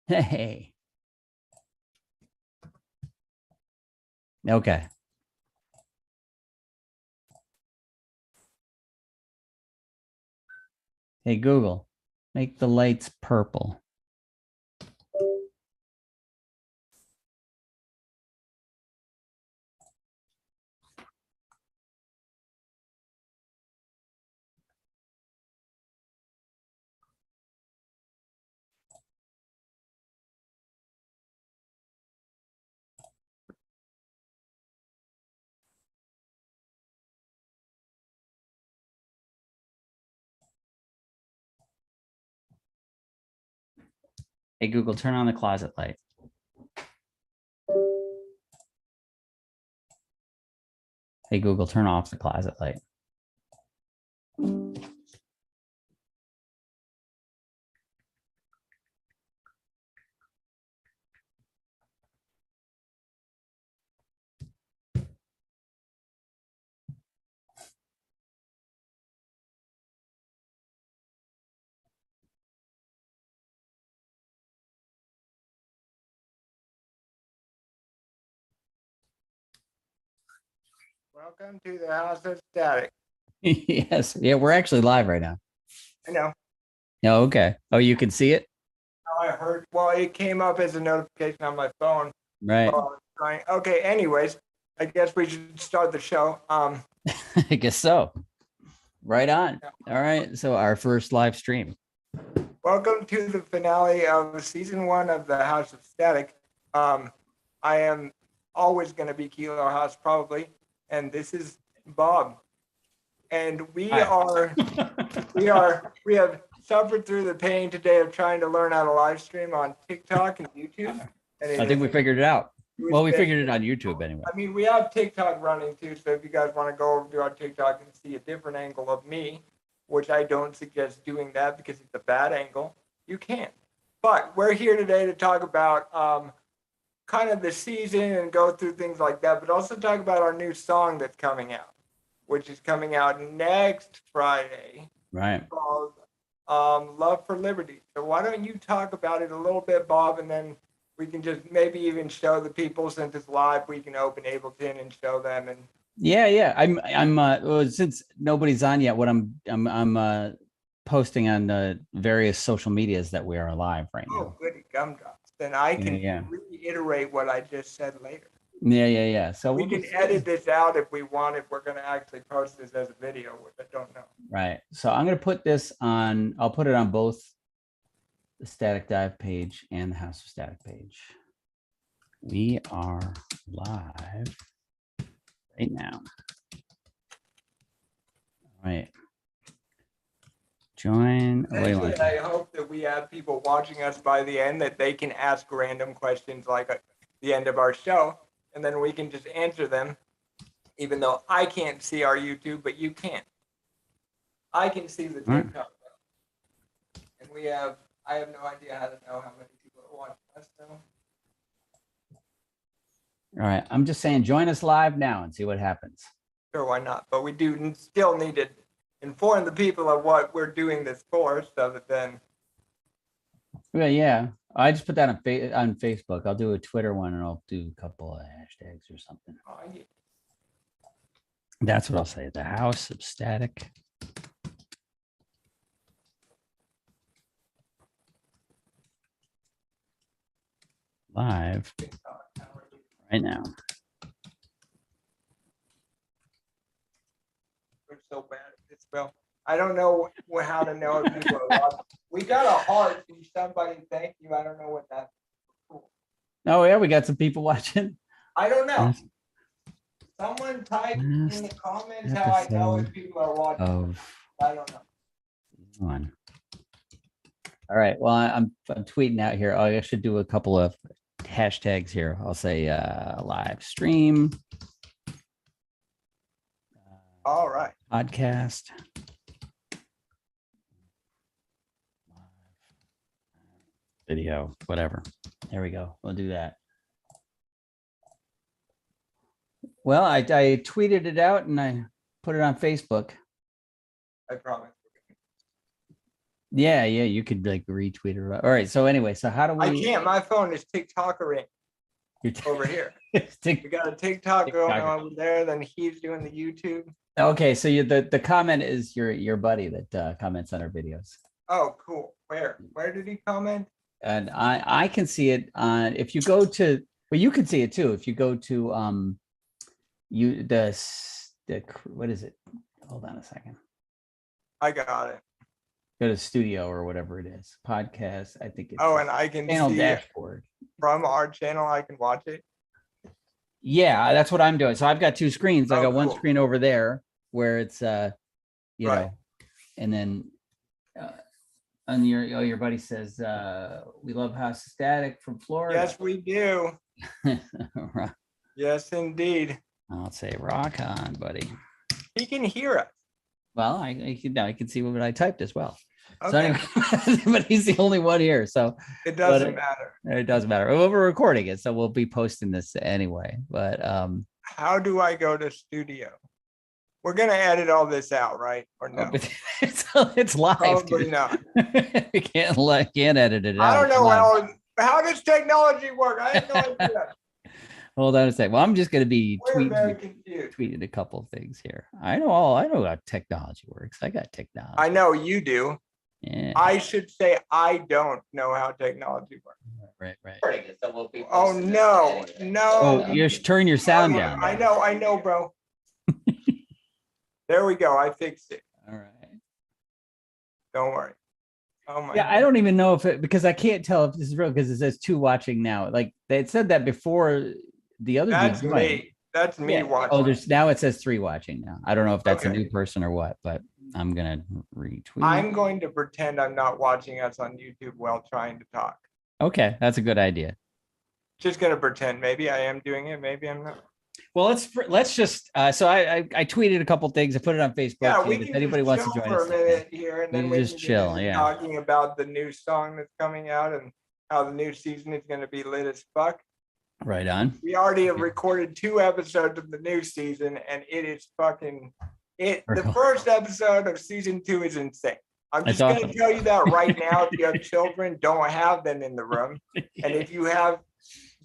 Hey. Okay. Hey, Google, make the lights purple. Hey, Google, turn on the closet light. Hey, Google, turn off the closet light. Welcome to the House of Static. Yes. Yeah, we're actually live right now. I know. Oh, okay. Oh, you can see it? I heard. Well, it came up as a notification on my phone. Right. Okay. Anyways, I guess we should start the show. I guess so. Right on. All right. So our first live stream. Welcome to the finale of season 1 of the House of Static. I am always going to be Kilo House probably, and this is Bob. And we have suffered through the pain today of trying to learn how to live stream on TikTok and YouTube. And I think we figured it out. Well, we figured it on YouTube anyway. I mean, we have TikTok running too, so if you guys want to go over to our TikTok and see a different angle of me, which I don't suggest doing that because it's a bad angle, you can. But we're here today to talk about kind of the season and go through things like that, but also talk about our new song that's coming out, which is coming out next Friday. Right. Called Love for Liberty. So why don't you talk about it a little bit, Bob, and then we can just maybe even show the people, since it's live, we can open Ableton and show them. And yeah. I'm well, since nobody's on yet, what I'm posting on various social medias that we are live right now. Oh, goody gumdrops. Then I can reiterate what I just said later. Yeah. So we can edit this out if we want, if we're going to actually post this as a video, which I don't know. Right. So I'm going to put this on, I'll put it on both the Static Dive page and the House of Static page. We are live right now. All right. Join. I hope that we have people watching us by the end that they can ask random questions like at the end of our show, and then we can just answer them, even though I can't see our YouTube, but you can. I can see the TikTok. And I have no idea how to know how many people are watching us now. All right. I'm just saying, join us live now and see what happens. Sure, why not? But we do still need to inform the people of what we're doing this for, so that then. Yeah. I just put that on Facebook. I'll do a Twitter one and I'll do a couple of hashtags or something. Oh, yeah. That's what I'll say. The House of Static. Live right now. We're so bad at this, Bill. I don't know how to know if people are watching. We got a heart from somebody. Thank you. I don't know what that's. Cool. Oh yeah, we got some people watching. I don't know. Someone type in the comments how I know if people are watching. I don't know. One. All right. Well, I'm tweeting out here. I should do a couple of hashtags here. I'll say live stream. All right. Podcast. Video, whatever. There we go. We'll do that. Well, I tweeted it out and I put it on Facebook. I promise. Yeah, you could like retweet or all right. So anyway, so how do we I can't. My phone is TikTokering over here. We got a TikTok going on over there. Then he's doing the YouTube. Okay, so the comment is your buddy that comments on our videos. Oh, cool. Where did he comment? And I can see it on if you go to, well, you can see it too if you go to the what is it? Hold on a second. I got it. Go to studio or whatever it is. Podcast. I think it's and I can channel see dashboard. From our channel, I can watch it. Yeah, that's what I'm doing. So I've got two screens. I got one screen over there where it's you know, and then and your buddy says we love House of Static from Florida. Yes, we do. Yes, indeed. I'll say rock on, buddy. He can hear us. Well, I can see what I typed as well. Okay. So anyway, but he's the only one here, so it doesn't matter. It doesn't matter. Well, we're recording it, so we'll be posting this anyway. But how do I go to studio? We're gonna edit all this out, right? Or no? It's live. Probably not. You can't edit it out. I don't know how does technology work. I have no idea. Hold on a sec. Well, I'm just going to be tweeting a couple of things here. I know how technology works. I got technology. I know you do. Yeah. I should say I don't know how technology works. Right. Oh no. Oh, you should turn your sound down. I know, bro. There we go. I fixed it. All right. Don't worry. Oh my. Yeah, I don't even know if because I can't tell if this is real because it says 2 watching now. Like they had said that before. The other that's me. That's me watching. Oh, now it says 3 watching now. I don't know if that's a new person or what, but I'm gonna retweet. I'm going to pretend I'm not watching us on YouTube while trying to talk. Okay, that's a good idea. Just gonna pretend. Maybe I am doing it. Maybe I'm not. Well, let's just. So I tweeted a couple things. I put it on Facebook. Yeah, we can if anybody wants to join for us a minute here, and then we just chill. Yeah, talking about the new song that's coming out and how the new season is going to be lit as fuck. Right on. We already have recorded 2 episodes of the new season, and it is fucking it. The first episode of season 2 is insane. I'm just going to tell you that right now. If you have children, don't have them in the room, and if you have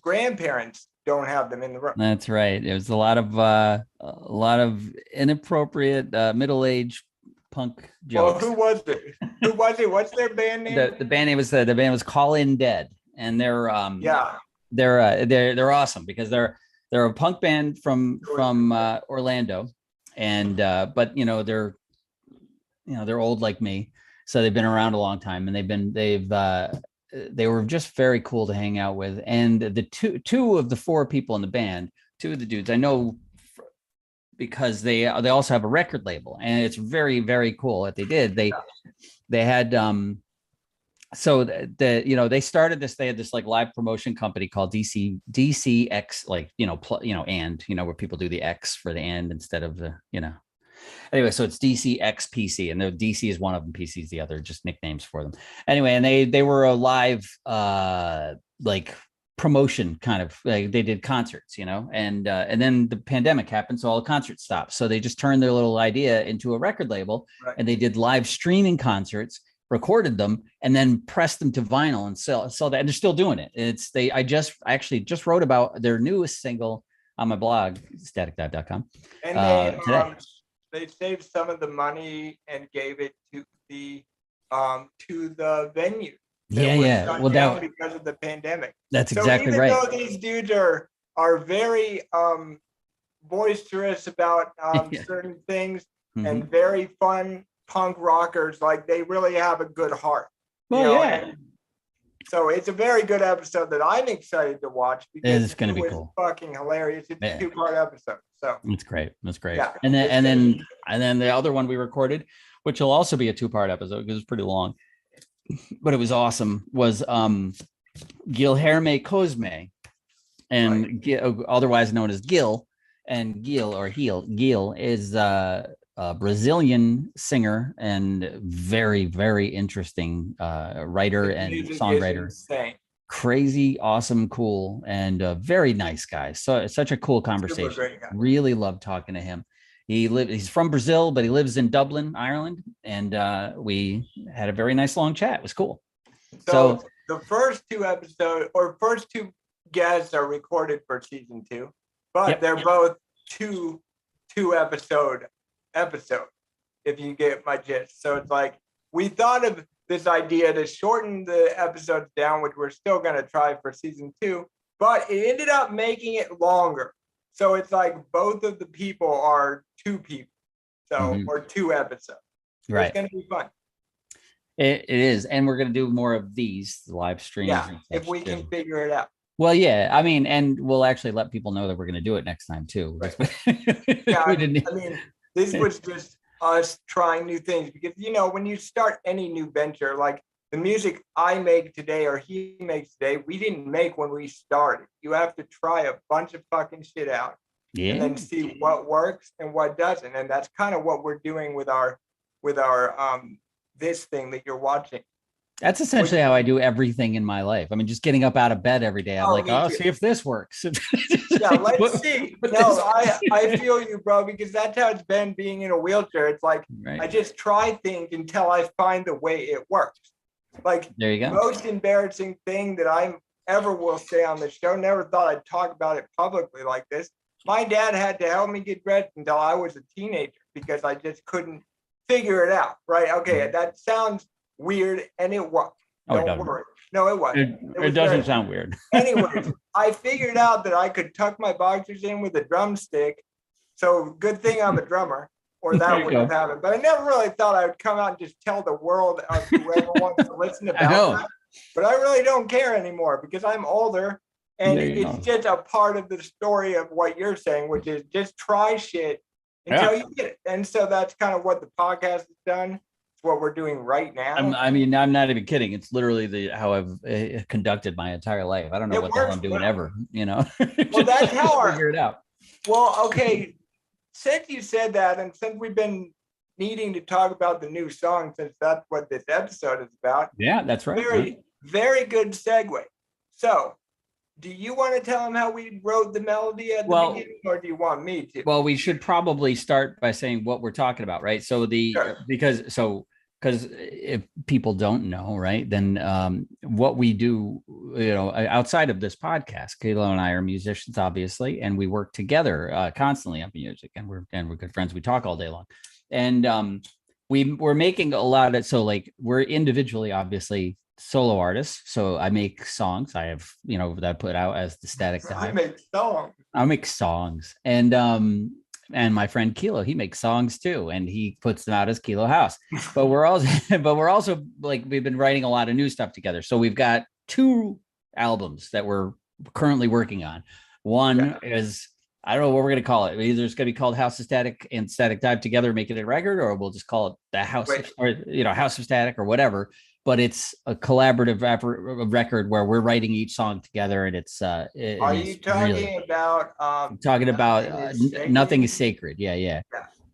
grandparents, don't have them in the room. That's right. It was a lot of inappropriate middle-aged punk jokes. Well, who was it? What's their band name? The band name was Call In Dead, and they're they're awesome because they're a punk band from Orlando, and but they're old like me, so they've been around a long time, and they were just very cool to hang out with. And the two of the 4 people in the band, 2 of the dudes I know because they also have a record label, and it's very, very cool what they did. They had so they started this. They had this like live promotion company called DCX, like and where people do the X for the and instead of the Anyway, so it's DCX-PC, and the DC is one of them, PC is the other, just nicknames for them. Anyway, and they were a live like promotion kind of, like they did concerts, and then the pandemic happened, so all the concerts stopped. So they just turned their little idea into a record label, and they did live streaming concerts, recorded them, and then pressed them to vinyl and sell that. And they're still doing it. I actually just wrote about their newest single on my blog, staticdive.com. And today. They saved some of the money and gave it to the venue. Yeah. Well, that because of the pandemic. That's exactly right. Even though these dudes are very boisterous about certain things and very fun punk rockers, like they really have a good heart. Well, so it's a very good episode that I'm excited to watch because it's going to be cool. Fucking hilarious. It's a 2-part episode. So it's great. That's great. Yeah, and then the other one we recorded, which will also be a 2-part episode because it's pretty long, but it was awesome, was Guilherme Cosme, and otherwise known as Gil, and Gil is a Brazilian singer and very, very interesting writer and songwriter. Crazy, awesome, cool, and very nice guy. So it's such a cool conversation. Really loved talking to him. He's from Brazil, but he lives in Dublin, Ireland, and we had a very nice long chat. It was cool. So the first two guests are recorded for season 2, but they're both two episodes, if you get my gist. So it's like, we thought of this idea to shorten the episodes down, which we're still going to try for season 2, but it ended up making it longer. So it's like both of the people are 2 people. So, or 2 episodes. Right. It's going to be fun. It is. And we're going to do more of these live streams. Yeah, if we can figure it out. Well, yeah, I mean, and we'll actually let people know that we're going to do it next time too. Right. Yeah, I mean, this was just us trying new things, because, you know, when you start any new venture, like the music I make today or he makes today, we didn't make when we started. You have to try a bunch of fucking shit out, and then see what works and what doesn't. And that's kind of what we're doing with our this thing that you're watching. That's essentially how I do everything in my life. I mean, just getting up out of bed every day. I'm like, oh, see if this works. Yeah, let's see. No, I feel you, bro, because that's how it's been being in a wheelchair. It's like, I just try things until I find the way it works. Like, there you go. Most embarrassing thing that I ever will say on the show, never thought I'd talk about it publicly like this. My dad had to help me get dressed until I was a teenager because I just couldn't figure it out. Right? Okay, that sounds weird, and it was. Don't worry. No, it wasn't. It doesn't sound weird. Anyways, I figured out that I could tuck my boxers in with a drumstick. So good thing I'm a drummer, or that would have happened. But I never really thought I would come out and just tell the world of whoever wants to listen about that. But I really don't care anymore because I'm older, and it's just a part of the story of what you're saying, which is just try shit until you get it. And so that's kind of what the podcast has done. What we're doing right now. I mean, I'm not even kidding. It's literally how I've conducted my entire life. I don't know what the hell I'm doing ever, you know. Well, that's how I figure it out. Well, okay. Since you said that, and since we've been needing to talk about the new song, since that's what this episode is about. Yeah, that's right. Very good segue. So, do you want to tell them how we wrote the melody at the beginning, or do you want me to? Well, we should probably start by saying what we're talking about, right? So because if people don't know, right, then what we do, you know, outside of this podcast, Kayla and I are musicians, obviously, and we work together constantly on music, and we're good friends. We talk all day long, and we're making a lot of, so like we're individually, obviously, solo artists. So I make songs. I have, you know, that I put out as the Static Dive. I make songs. And my friend Kilo, he makes songs too, and he puts them out as Kilo House. But we're also like, we've been writing a lot of new stuff together. So we've got 2 albums that we're currently working on. One is, I don't know what we're going to call it. Either it's going to be called House of Static and Static Dive together, making it a record, or we'll just call it the House of Static or whatever. But it's a collaborative record where we're writing each song together, and it's. Are you talking about? Talking about Nothing is Sacred. Yeah.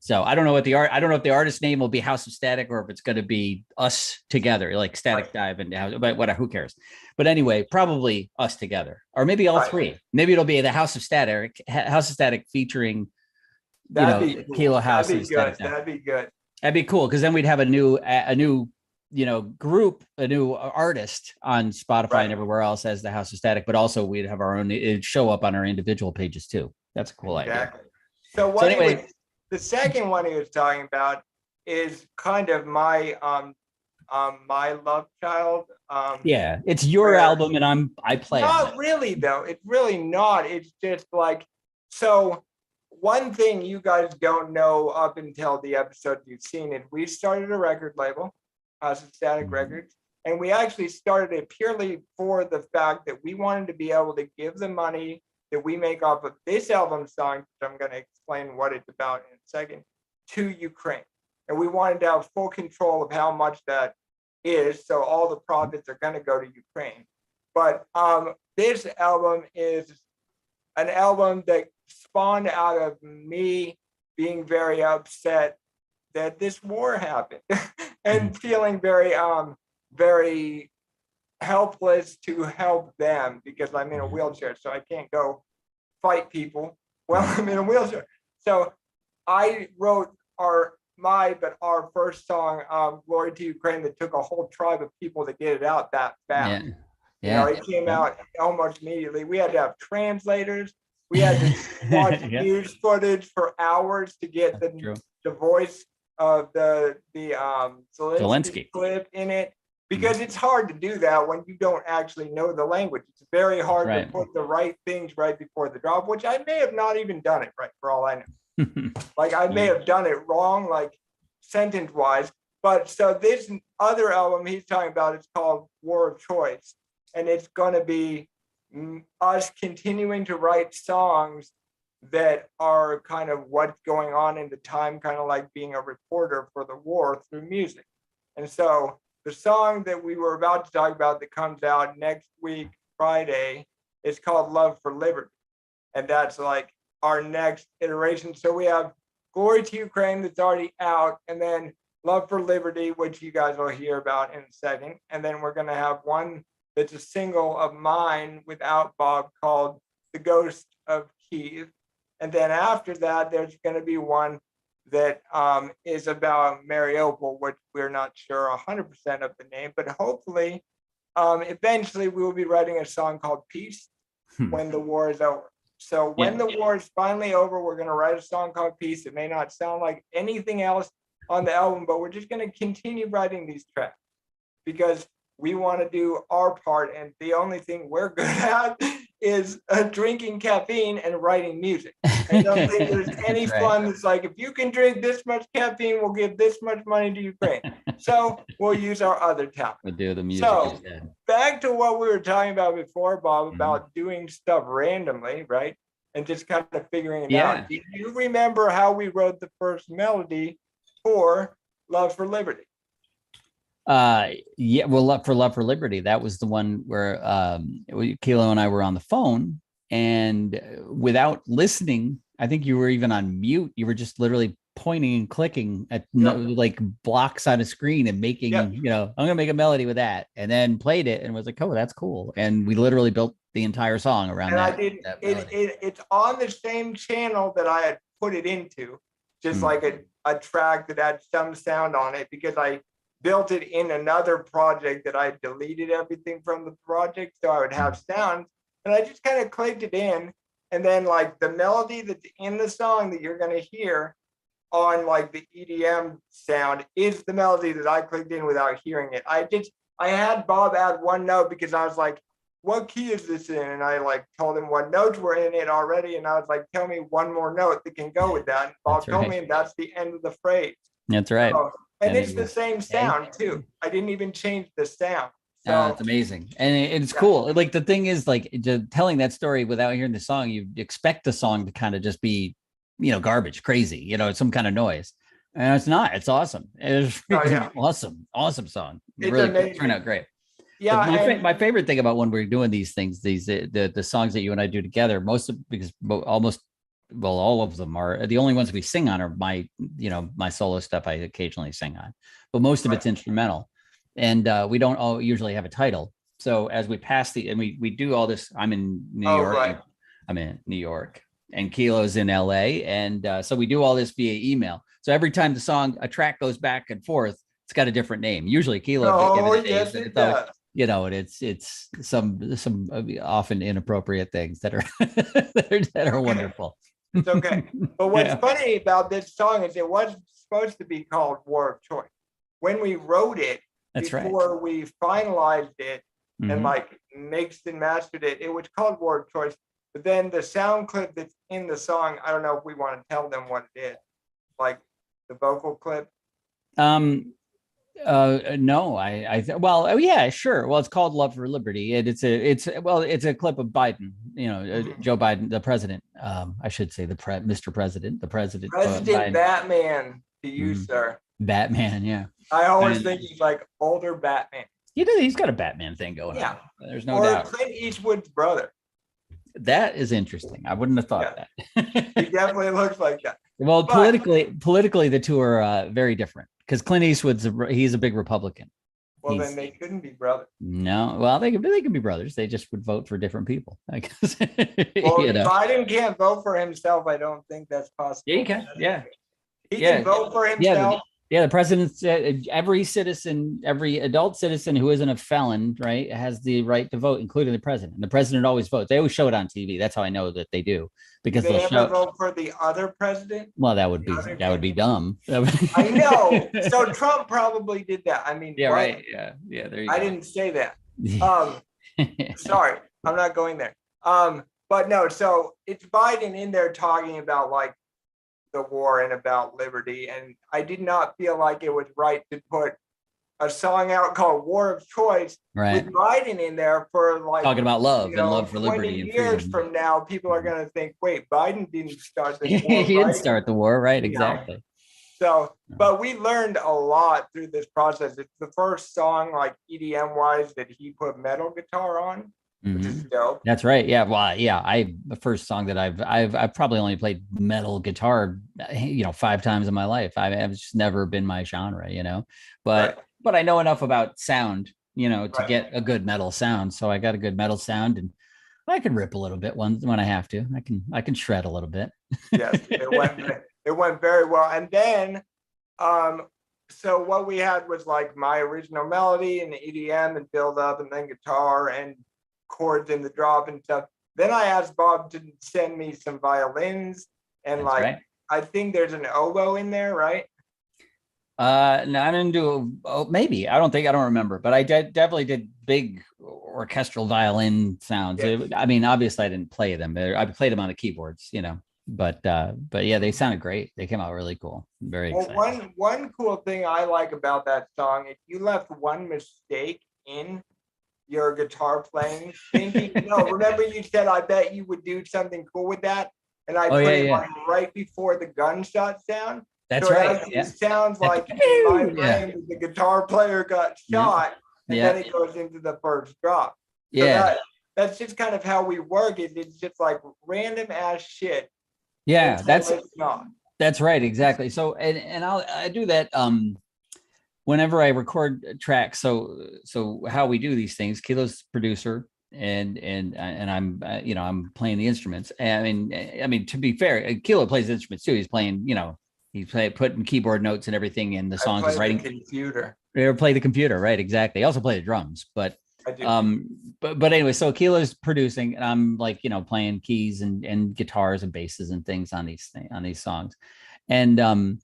So I don't know what I don't know if the artist name will be House of Static or if it's going to be us together, like Static Dive and House. But whatever, who cares? But anyway, probably us together, or maybe all 3. Maybe it'll be the House of Static featuring, Kilo House. That'd be good. That'd be cool, because then we'd have a new group, a new artist on Spotify and everywhere else as the House of Static, but also we'd have our own, it'd show up on our individual pages too. That's a cool idea. So anyway, the second one he was talking about is kind of my my love child. It's your album, and I play. Not really though. It's really not. It's just like, so one thing you guys don't know up until the episode you've seen it, we started a record label, House of Static Records, and we actually started it purely for the fact that we wanted to be able to give the money that we make off of this album song, which I'm going to explain what it's about in a second, to Ukraine. And we wanted to have full control of how much that is, so all the profits are going to go to Ukraine. But this album is an album that spawned out of me being very upset that this war happened and feeling very very helpless to help them, because I'm in a wheelchair, so I can't go fight people while I'm in a wheelchair. So I wrote our first song, Glory to Ukraine, that took a whole tribe of people to get it out that fast. Yeah. You know, it came out almost immediately. We had to have translators. We had to watch news footage for hours to get the voice of the Zelensky clip in it, because it's hard to do that when you don't actually know the language. It's very hard to put the right things right before the drop, which I may have not even done it right, for all I know. Like I may have done it wrong, like sentence wise. But so this other album he's talking about is called War of Choice. And it's going to be us continuing to write songs that are kind of what's going on in the time, kind of like being a reporter for the war through music. And so the song that we were about to talk about that comes out next week, Friday, is called Love for Liberty. And that's like our next iteration. So we have Glory to Ukraine that's already out, and then Love for Liberty, which you guys will hear about in a second. And then we're going to have one that's a single of mine without Bob called The Ghost of Kiev. And then after that, there's going to be one that is about Mariupol, which we're not sure 100% of the name, but hopefully, eventually we will be writing a song called Peace when the war is over. So when the war is finally over, we're going to write a song called Peace. It may not sound like anything else on the album, but we're just going to continue writing these tracks because we want to do our part. And the only thing we're good at is drinking caffeine and writing music. I don't think there's any fun that's like, if you can drink this much caffeine, we'll give this much money to Ukraine. So we'll use our other talent. We'll do the music. So back to what we were talking about before, Bob, about doing stuff randomly, right? And just kind of figuring it out. Do you remember how we wrote the first melody for Love for Liberty? Well, Love for Liberty, that was the one where Kilo and I were on the phone, and without listening, I think you were even on mute. You were just literally pointing and clicking at like blocks on a screen and making, you know, I'm gonna make a melody with that, and then played it and was like, oh, that's cool. And we literally built the entire song around and that. I did it's on the same channel that I had put it into, just like a track that had some sound on it, because I built it in another project that I deleted everything from the project so I would have sound, and I just kind of clicked it in, and then like the melody that's in the song that you're going to hear on like the EDM sound is the melody that I clicked in without hearing it. I had Bob add one note because I was like, what key is this in? And I like told him what notes were in it already, and I was like, tell me one more note that can go with that. And Bob told me, and that's the end of the phrase. That's right. So, and it's the same sound too. I didn't even change the sound. So it's amazing. And it's cool. Like the thing is, like telling that story without hearing the song, you expect the song to kind of just be, you know, garbage, crazy, you know, some kind of noise. And it's not. It's awesome. It's awesome song. It really turned out great. Yeah. My favorite thing about when we're doing these things, the songs that you and I do together, all of them are the only ones we sing on are my solo stuff I occasionally sing on, but most of it's instrumental, and we don't all usually have a title. So as we pass and we do all this, I'm in New York. Right. I'm in New York, and Kilo's in LA, and so we do all this via email. So every time a track goes back and forth, it's got a different name. Usually Kilo you know, and it's some often inappropriate things that are that are wonderful. It's okay. But what's funny about this song is it was supposed to be called War of Choice. When we wrote it, before we finalized it and like mixed and mastered it, it was called War of Choice. But then the sound clip that's in the song, I don't know if we want to tell them what it is, like the vocal clip. No, yeah, sure. Well, it's called Love for Liberty, and it's a clip of Biden, you know, Joe Biden, the president. I should say Mr. President, the president. President Batman to you, sir. Batman, yeah. I always think he's like older Batman. He's got a Batman thing going on. There's no doubt. Or Clint Eastwood's brother. That is interesting. I wouldn't have thought that. He definitely looks like that. Well, politically, the two are very different. Because Clint Eastwood's he's a big Republican. Well, then they couldn't be brothers. No, well, they could be brothers. They just would vote for different people, I guess. Well, Biden can't vote for himself. I don't think that's possible. Yeah, you can. Yeah. He can vote for himself. Yeah, the president said every citizen, every adult citizen who isn't a felon, right, has the right to vote, including the president. The president always votes. They always show it on TV. That's how I know that they do, because do they ever vote for the other president? Well, that would be dumb. I know. So Trump probably did that. I mean, yeah, right. Yeah. There you go. I didn't say that. Sorry, I'm not going there. But no. So it's Biden in there talking about like the war and about liberty, and I did not feel like it was right to put a song out called War of Choice with Biden in there for like talking about love and love for liberty. 20 years from now, people are going to think, wait, Biden didn't start the war. He didn't start the war, right? Exactly. So, but we learned a lot through this process. It's the first song, like EDM wise, that he put metal guitar on. Which is dope. That's right. Yeah. Well, yeah. The first song that I've probably only played metal guitar, 5 times in my life. I've just never been my genre, but I know enough about sound, to get a good metal sound. So I got a good metal sound, and I can rip a little bit when I have to. I can shred a little bit. Yes, it went very well. And then, so what we had was like my original melody and the EDM and build up, and then guitar and chords in the drop and stuff. Then I asked Bob to send me some violins, and I think there's an oboe in there, right? No, I didn't do. Maybe I don't remember, but I definitely did big orchestral violin sounds. Yes. I mean, obviously, I didn't play them. I played them on the keyboards, But yeah, they sounded great. They came out really cool. Very exciting. One cool thing I like about that song, if you left one mistake in your guitar playing, thinking, remember you said, I bet you would do something cool with that. And I put it right before the gunshot sound. That's right. It sounds like in my brain, the guitar player got shot, and then it goes into the first drop. So that's just kind of how we work. It's just like random ass shit. Yeah, that's right. Exactly. So, and I do that, whenever I record tracks. So how we do these things, Kilo's producer, and I'm I'm playing the instruments. I mean to be fair, Kilo plays instruments too. He's playing, he's putting keyboard notes and everything in the songs. He's writing computer. Or play the computer, right? Exactly. He also play the drums, but I do. But anyway, so Kilo's producing, and I'm like playing keys and guitars and basses and things on these songs, and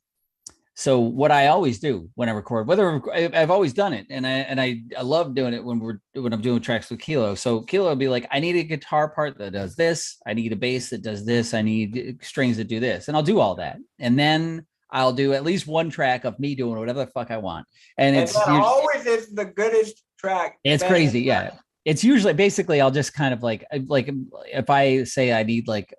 so what I always do when I record, I've always done it, and I love doing it when I'm doing tracks with Kilo. So Kilo will be like, I need a guitar part that does this, I need a bass that does this, I need strings that do this, and I'll do all that, and then I'll do at least one track of me doing whatever the fuck I want, and it's always is the goodest track. It's crazy, yeah. It's usually basically I'll just kind of like if I say I need like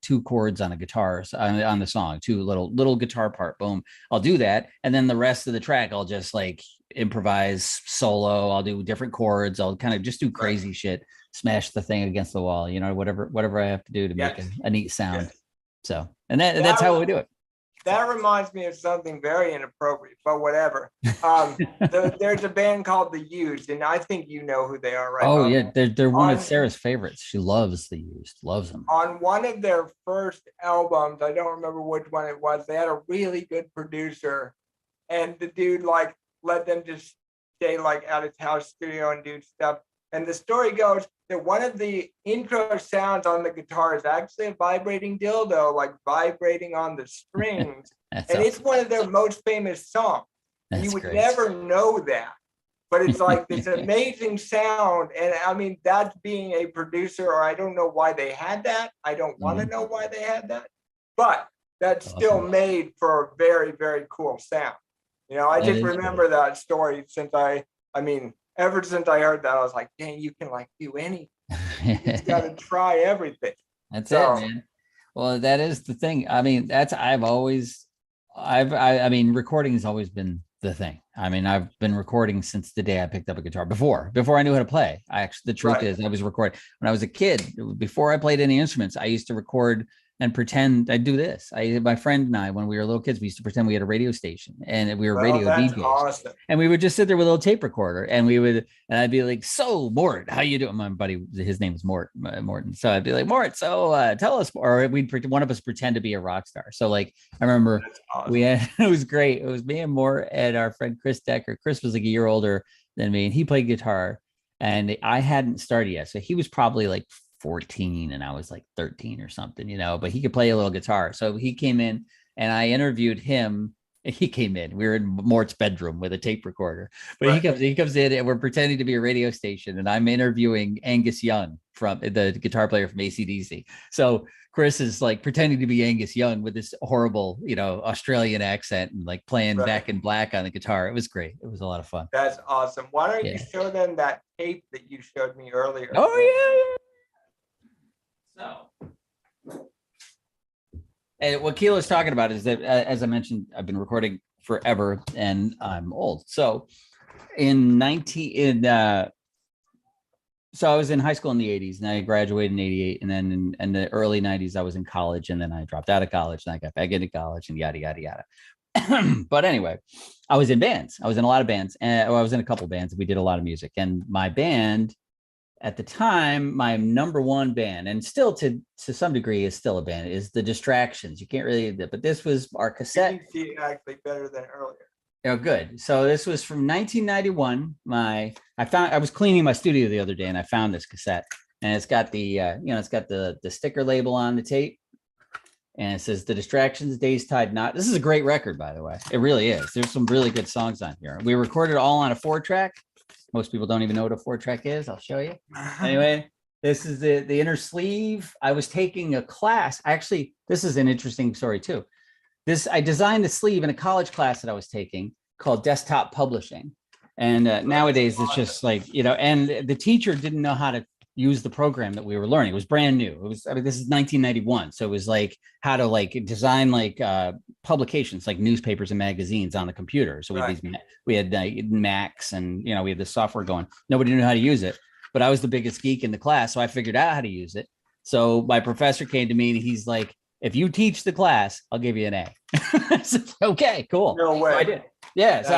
2 chords on a guitar on the song, 2 little guitar part, boom, I'll do that, and then the rest of the track I'll just like improvise solo. I'll do different chords. I'll kind of just do crazy shit, smash the thing against the wall, whatever I have to do to make a neat sound. Yes. So that's how we do it. That reminds me of something very inappropriate, but whatever. There's a band called The Used, and I think you know who they are, right? Oh, yeah. They're one of Sarah's favorites. She loves The Used, loves them. On one of their first albums, I don't remember which one it was, they had a really good producer, and the dude like let them just stay like at his house studio and do stuff. And the story goes that one of the intro sounds on the guitar is actually a vibrating dildo, like vibrating on the strings. And awesome. It's one of their most famous songs. And you would never know that. But it's like this amazing sound. And I mean, that's being a producer, or I don't know why they had that. I don't want to know why they had that. But that's still made for a very, very cool sound. I just remember that story ever since I heard that, I was like, dang, you can like do anything. You just got to try everything. That's it, man. Well, that is the thing. I mean, recording has always been the thing. I mean, I've been recording since the day I picked up a guitar before I knew how to play. The truth is I was recording when I was a kid. Before I played any instruments, I used to record and pretend I'd do this. My friend and I, when we were little kids, we used to pretend we had a radio station and we were radio DJs. Awesome. And we would just sit there with a little tape recorder and I'd be like, so Mort, how you doing? My buddy, his name is Morton. So I'd be like, Mort, so tell us, or one of us pretend to be a rock star. So like, I remember awesome. it was great. It was me and Mort and our friend Chris Decker. Chris was like a year older than me and he played guitar and I hadn't started yet. So he was probably like 14 and I was like 13 or something, but he could play a little guitar. So he came in and I interviewed him. He came in, we were in Mort's bedroom with a tape recorder, but right. he comes in and we're pretending to be a radio station and I'm interviewing Angus Young, from the guitar player from AC/DC. So Chris is like pretending to be Angus Young with this horrible, Australian accent and like playing Back in Black on the guitar. It was great. It was a lot of fun. That's awesome. Why don't you show them that tape that you showed me earlier? Oh, yeah. So, and what Keeler's talking about is that, as I mentioned, I've been recording forever and I'm old. So so I was in high school in the 80s and I graduated in 88. And then in the early 90s, I was in college and then I dropped out of college and I got back into college and yada, yada, yada. But anyway, I was in bands. I was in a lot of bands and I was in a couple bands. We did a lot of music and my band at the time, my number one band, and still to some degree is still a band, is the Distractions. You can't really, but this was our cassette. You can see it actually better than earlier. Oh, good. So this was from 1991. I was cleaning my studio the other day and I found this cassette and it's got the, it's got the sticker label on the tape and it says The Distractions, Days Tied Knot. This is a great record, by the way. It really is. There's some really good songs on here. We recorded it all on a 4-track. Most people don't even know what a 4-track is. I'll show you. Anyway, this is the inner sleeve. I was taking a class. Actually, this is an interesting story too. I designed the sleeve in a college class that I was taking called Desktop Publishing. And nowadays it's just like, and the teacher didn't know how to use the program that we were learning. It was brand new. This is 1991. So it was like how to design publications like newspapers and magazines on the computer. So we had Macs and, we had this software going. Nobody knew how to use it, but I was the biggest geek in the class. So I figured out how to use it. So my professor came to me and he's like, if you teach the class, I'll give you an A. I said, okay, cool. No way. So I did. Yeah. So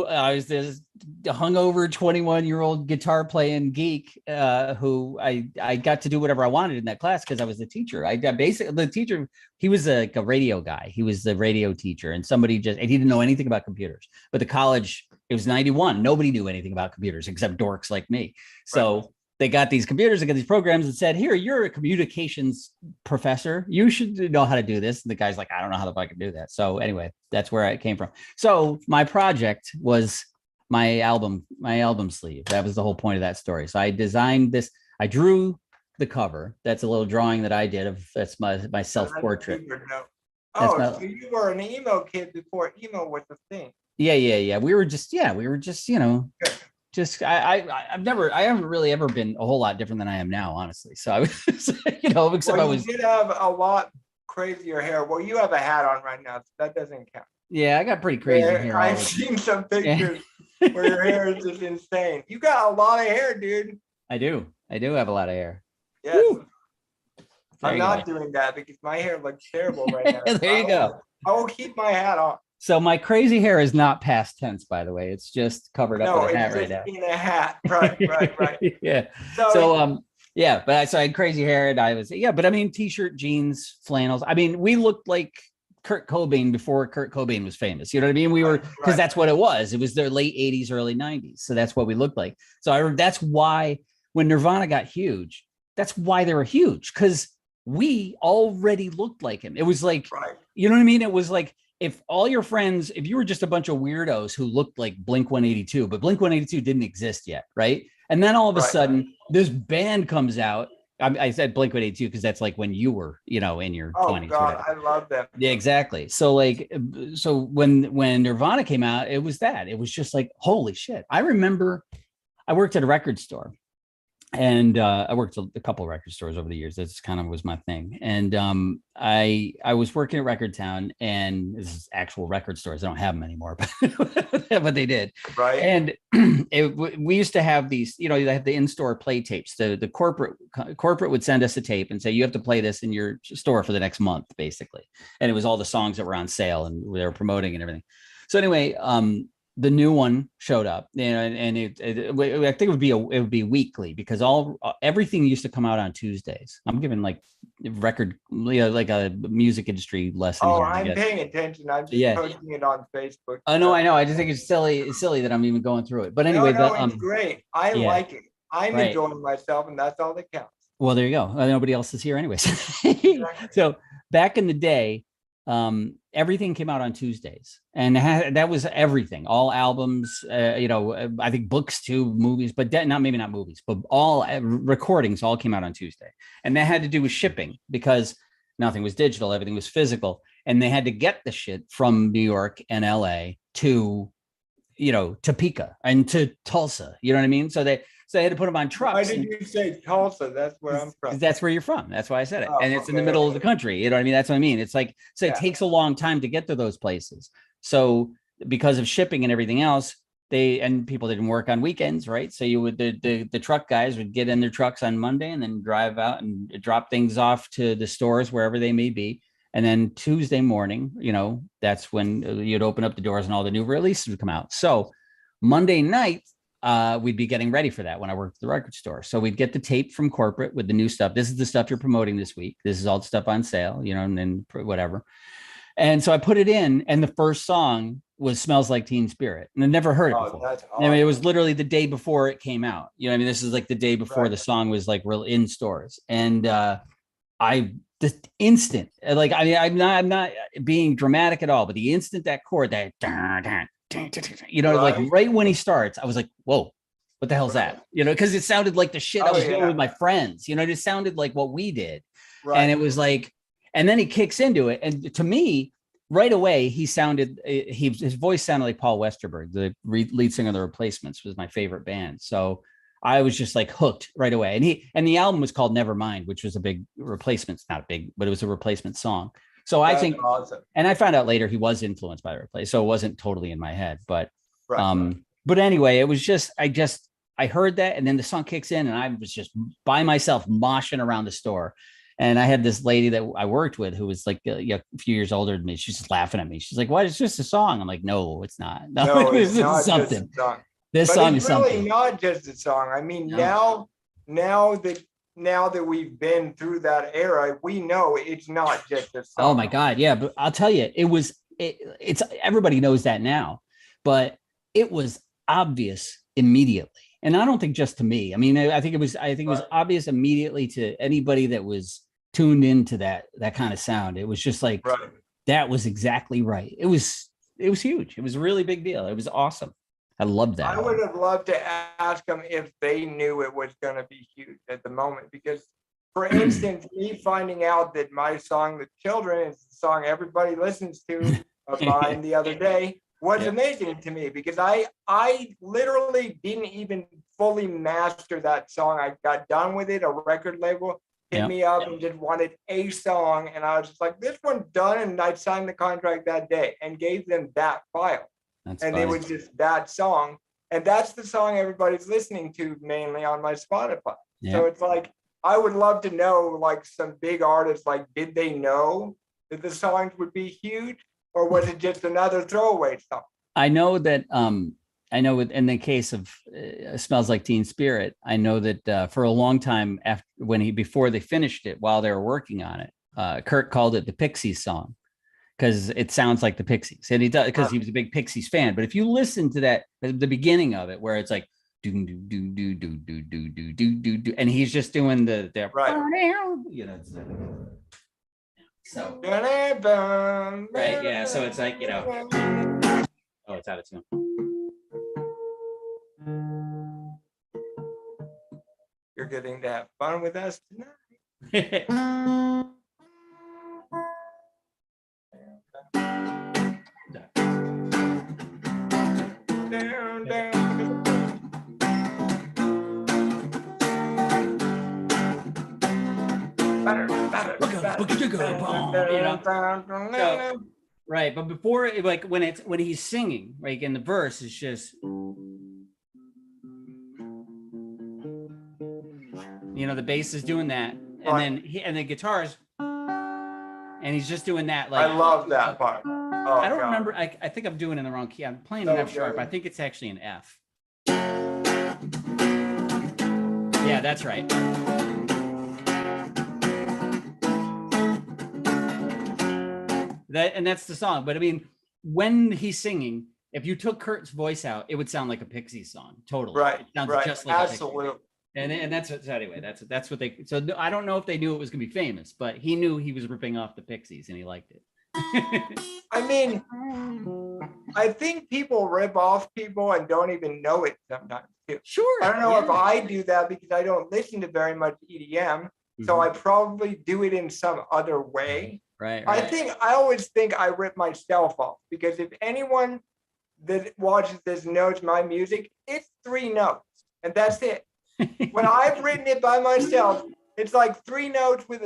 I was this hungover 21-year-old guitar playing geek who I got to do whatever I wanted in that class because I was the teacher. The teacher, he was a radio guy. He was the radio teacher and he didn't know anything about computers. But the college, it was 91. Nobody knew anything about computers except dorks like me. So they got these computers, they got these programs and said, here, you're a communications professor. You should know how to do this. And the guy's like, I don't know how the fuck I can do that. So anyway, that's where it came from. So my project was my album sleeve. That was the whole point of that story. So I designed this. I drew the cover. That's a little drawing that I did that's my self-portrait. So you were an emo kid before emo was a thing. Yeah. We were just, I haven't really ever been a whole lot different than I am now, honestly. So I was, except you did have a lot crazier hair. Well, you have a hat on right now, so that doesn't count. Yeah, I got pretty crazy hair. I've seen some pictures where your hair is just insane. You got a lot of hair, dude. I do have a lot of hair. Yes. I'm not doing that because my hair looks terrible right now. There you go. I will keep my hat on. So my crazy hair is not past tense, by the way. It's just covered up with a hat right now. In a hat. Right. Yeah. So but I had crazy hair and I was, but I mean, t-shirt, jeans, flannels. I mean, we looked like Kurt Cobain before Kurt Cobain was famous. You know what I mean? We were, because that's what it was. It was their late 80s, early 90s. So that's what we looked like. So that's why when Nirvana got huge, that's why they were huge, because we already looked like him. It was like, you know what I mean? It was like, if all your friends, if you were just a bunch of weirdos who looked like Blink-182, but Blink-182 didn't exist yet, right? And then all of a sudden, this band comes out. I said Blink-182 because that's like when you were, in your 20s. Oh God, I love them. Yeah, exactly. So when Nirvana came out, it was that. It was just like, holy shit. I remember I worked at a record store And I worked a couple of record stores over the years. That's kind of was my thing. And I was working at Record Town, and this is actual record stores. I don't have them anymore, but they did. Right. And we used to have these, you know, they have the in-store play tapes. The corporate would send us a tape and say, you have to play this in your store for the next month, basically. And it was all the songs that were on sale and they were promoting and everything. So anyway, the new one showed up, you know, and I think it would be weekly, because everything used to come out on Tuesdays. I'm giving like record, you know, like a music industry lesson. Oh, here, I'm paying attention. I'm just posting it on Facebook. I know. I just think it's silly. It's silly that I'm even going through it. But anyway, no, it's great. I like it. I'm right. enjoying myself, and that's all that counts. Well, there you go. Nobody else is here anyways. So back in the day, everything came out on Tuesdays, and that was everything, all albums, you know, I think books too, movies, but maybe not movies, but all recordings all came out on Tuesday. And that had to do with shipping, because nothing was digital, everything was physical, and they had to get the shit from New York and LA to, you know, Topeka and to Tulsa, you know what I mean? So they had to put them on trucks. Why did you say Tulsa? That's where I'm from. That's where you're from. That's why I said it. And it's in the middle of the country. You know what I mean? That's what I mean. It's like, so it takes a long time to get to those places. So because of shipping and everything else, people didn't work on weekends, right? So the truck guys would get in their trucks on Monday and then drive out and drop things off to the stores wherever they may be. And then Tuesday morning, you know, that's when you'd open up the doors and all the new releases would come out. So Monday night, we'd be getting ready for that when I worked at the record store. So we'd get the tape from corporate with the new stuff. This is the stuff you're promoting this week. This is all the stuff on sale, you know, and then whatever. And so I put it in, and the first song was "Smells Like Teen Spirit," and I never heard it before. That's awesome. I mean, it was literally the day before it came out. You know, I mean, this is like the day before the song was like real in stores, and the instant, like, I mean, I'm not being dramatic at all, but the instant that chord, that, you know, like right when he starts, I was like, whoa, what the hell's that? You know, because it sounded like the shit I was doing with my friends. You know, it sounded like what we did. And it was like, and then he kicks into it. And to me, right away, his voice sounded like Paul Westerberg, the lead singer of The Replacements, was my favorite band. So I was just like hooked right away. And the album was called Nevermind, which was a big Replacements, not big, but it was a Replacement song. So I think, awesome. And I found out later he was influenced by The Replacements, so it wasn't totally in my head. But but anyway, it was just I heard that, and then the song kicks in, and I was just by myself moshing around the store. And I had this lady that I worked with who was like a few years older than me. She's just laughing at me. She's like, "What? It's just a song." I'm like, "No, it's not. No, it's not something. This song is something. It's really not just a song. I mean, now that we've been through that era, we know it's not just a song. Oh my God, yeah. But I'll tell you, it's everybody knows that now, but it was obvious immediately. And I don't think just to me. I mean, I think it was obvious immediately to anybody that was tuned into that kind of sound. It was just like, that was exactly right. It was huge. It was a really big deal. It was awesome. I loved that. I would have loved to ask them if they knew it was going to be huge at the moment, because, for instance, me finding out that my song, "The Children," is the song everybody listens to of mine the other day, was amazing to me, because I literally didn't even fully master that song. I got done with it. A record label hit me up and just wanted a song, and I was just like, "This one's done," and I signed the contract that day and gave them that file. That's and funny. It was just that song. And that's the song everybody's listening to mainly on my Spotify. Yeah. So it's like, I would love to know, like, some big artists, like, did they know that the songs would be huge, or was it just another throwaway song? I know that, in the case of Smells Like Teen Spirit, I know that for a long time before they finished it, while they were working on it, Kurt called it the Pixie Song, because it sounds like the Pixies, and he does, because he was a big Pixies fan. But if you listen to that, the beginning of it, where it's like do do do do do do do do do do, and he's just doing the you know, so right, yeah. So it's like, you know, oh, it's out of tune. You're getting to have fun with us tonight. So, right, but before, like when he's singing, like in the verse, it's just, the bass is doing that, and then the guitars, and he's just doing that. Like, I love that part. Oh, I don't God. remember. I think I'm doing it in the wrong key. I'm playing an F sharp. I think it's actually an F. Yeah, that's right. That's the song. But I mean, when he's singing, if you took Kurt's voice out, it would sound like a Pixie song. Totally. Right. It sounds right. just like Absolutely. a Pixie. And that's so anyway, that's what they, so I don't know if they knew it was gonna be famous, but he knew he was ripping off the Pixies and he liked it. I mean, I think people rip off people and don't even know it sometimes too. Sure. I don't know if I do that because I don't listen to very much EDM. So I probably do it in some other way. Right. I always think I rip myself off because if anyone that watches this knows my music, it's 3 notes and that's it. When I've written it by myself, it's like 3 notes with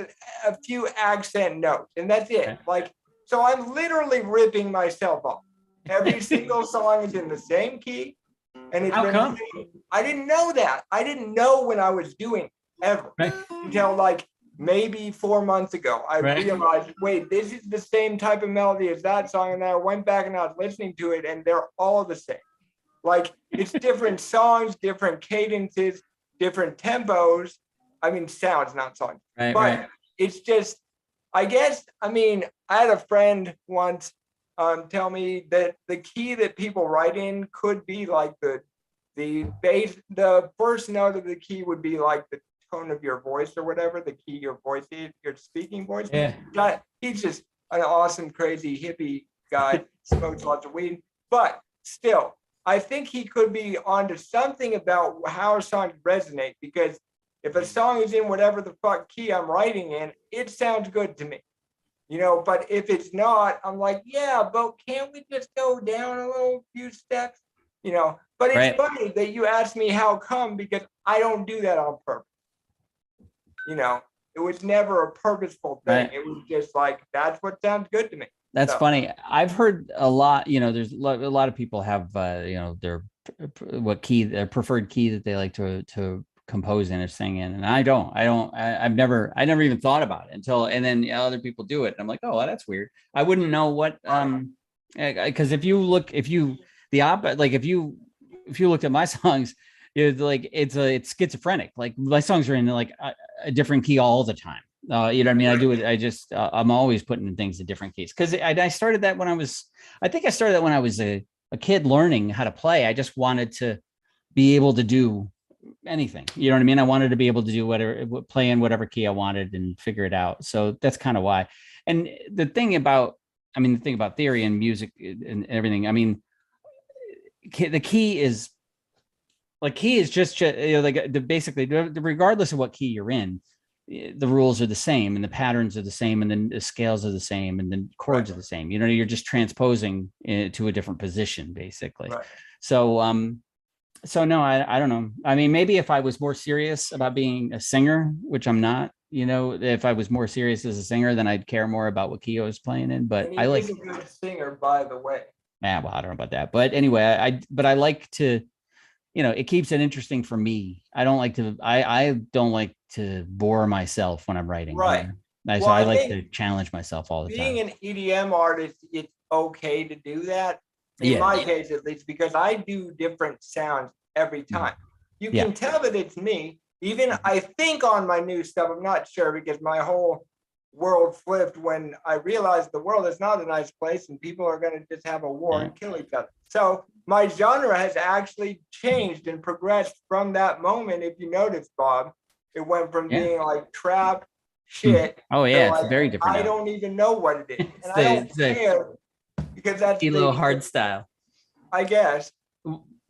a few accent notes, and that's it. Like, so I'm literally ripping myself off. Every single song is in the same key, and it's How come? I didn't know that. I didn't know when I was doing it, ever until like maybe 4 months ago. I realized, wait, this is the same type of melody as that song, and then I went back and I was listening to it, and they're all the same. Like, it's different songs, different cadences, different tempos. I mean, sounds, not songs. But it's just, I guess, I mean, I had a friend once tell me that the key that people write in could be like the bass, the first note of the key would be like the tone of your voice or whatever, the key your voice is, your speaking voice. Yeah. He's just an awesome, crazy hippie guy, smokes lots of weed. But still, I think he could be onto something about how songs resonate, because if a song is in whatever the fuck key I'm writing in, it sounds good to me, but if it's not, I'm like, yeah, but can't we just go down a little few steps, but it's funny that you asked me how come, because I don't do that on purpose. It was never a purposeful thing. It was just like, that's what sounds good to me. That's funny. I've heard a lot, there's a lot of people have, their preferred key that they like to compose in or sing in. And I've never even thought about it and then other people do it. And I'm like, oh, well, that's weird. I wouldn't know what, because if you looked at my songs, it's schizophrenic. Like my songs are in like a different key all the time. You know what I mean? I do it. I'm always putting in things in different keys. Cause I started that when I was a kid learning how to play. I just wanted to be able to do anything. You know what I mean? I wanted to be able to do whatever, play in whatever key I wanted and figure it out. So that's kind of why. And the thing about theory and music and everything, I mean, the key is just basically, regardless of what key you're in, the rules are the same and the patterns are the same and then the scales are the same and then chords are the same. You're just transposing it to a different position, basically. So no, I don't know. I mean, maybe if I was more serious about being a singer, which I'm not, if I was more serious as a singer, then I'd care more about what key I was playing in. But I like a good singer, by the way. Yeah, well, I don't know about that. But anyway, I like to, it keeps it interesting for me. I don't like to bore myself when I'm writing. So I like to challenge myself all the time. Being an EDM artist, it's okay to do that. In my case, at least, because I do different sounds every time. You can tell that it's me. Even I think on my new stuff, I'm not sure, because my whole world flipped when I realized the world is not a nice place and people are going to just have a war and kill each other. So my genre has actually changed and progressed from that moment. If you notice, Bob, it went from being like trap shit. Oh yeah, it's very different. I don't even know what it is, and I don't care, because that's a little hard style, I guess.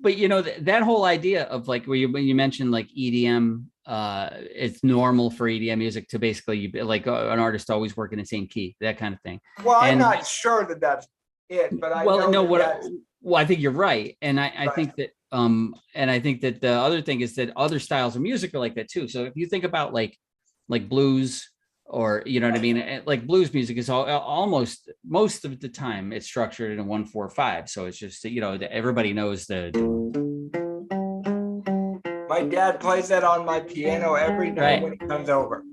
But that whole idea of like when you mentioned like EDM, it's normal for EDM music to basically like an artist always work in the same key, that kind of thing. Well, I'm not sure that that's it, but I think you're right, and I think that and I think that the other thing is that other styles of music are like that too. So if you think about like blues or you know what I mean? Like blues music is almost most of the time it's structured in a 1-4-5. So it's just, you know, everybody knows the. My dad plays that on my piano every night when he comes over.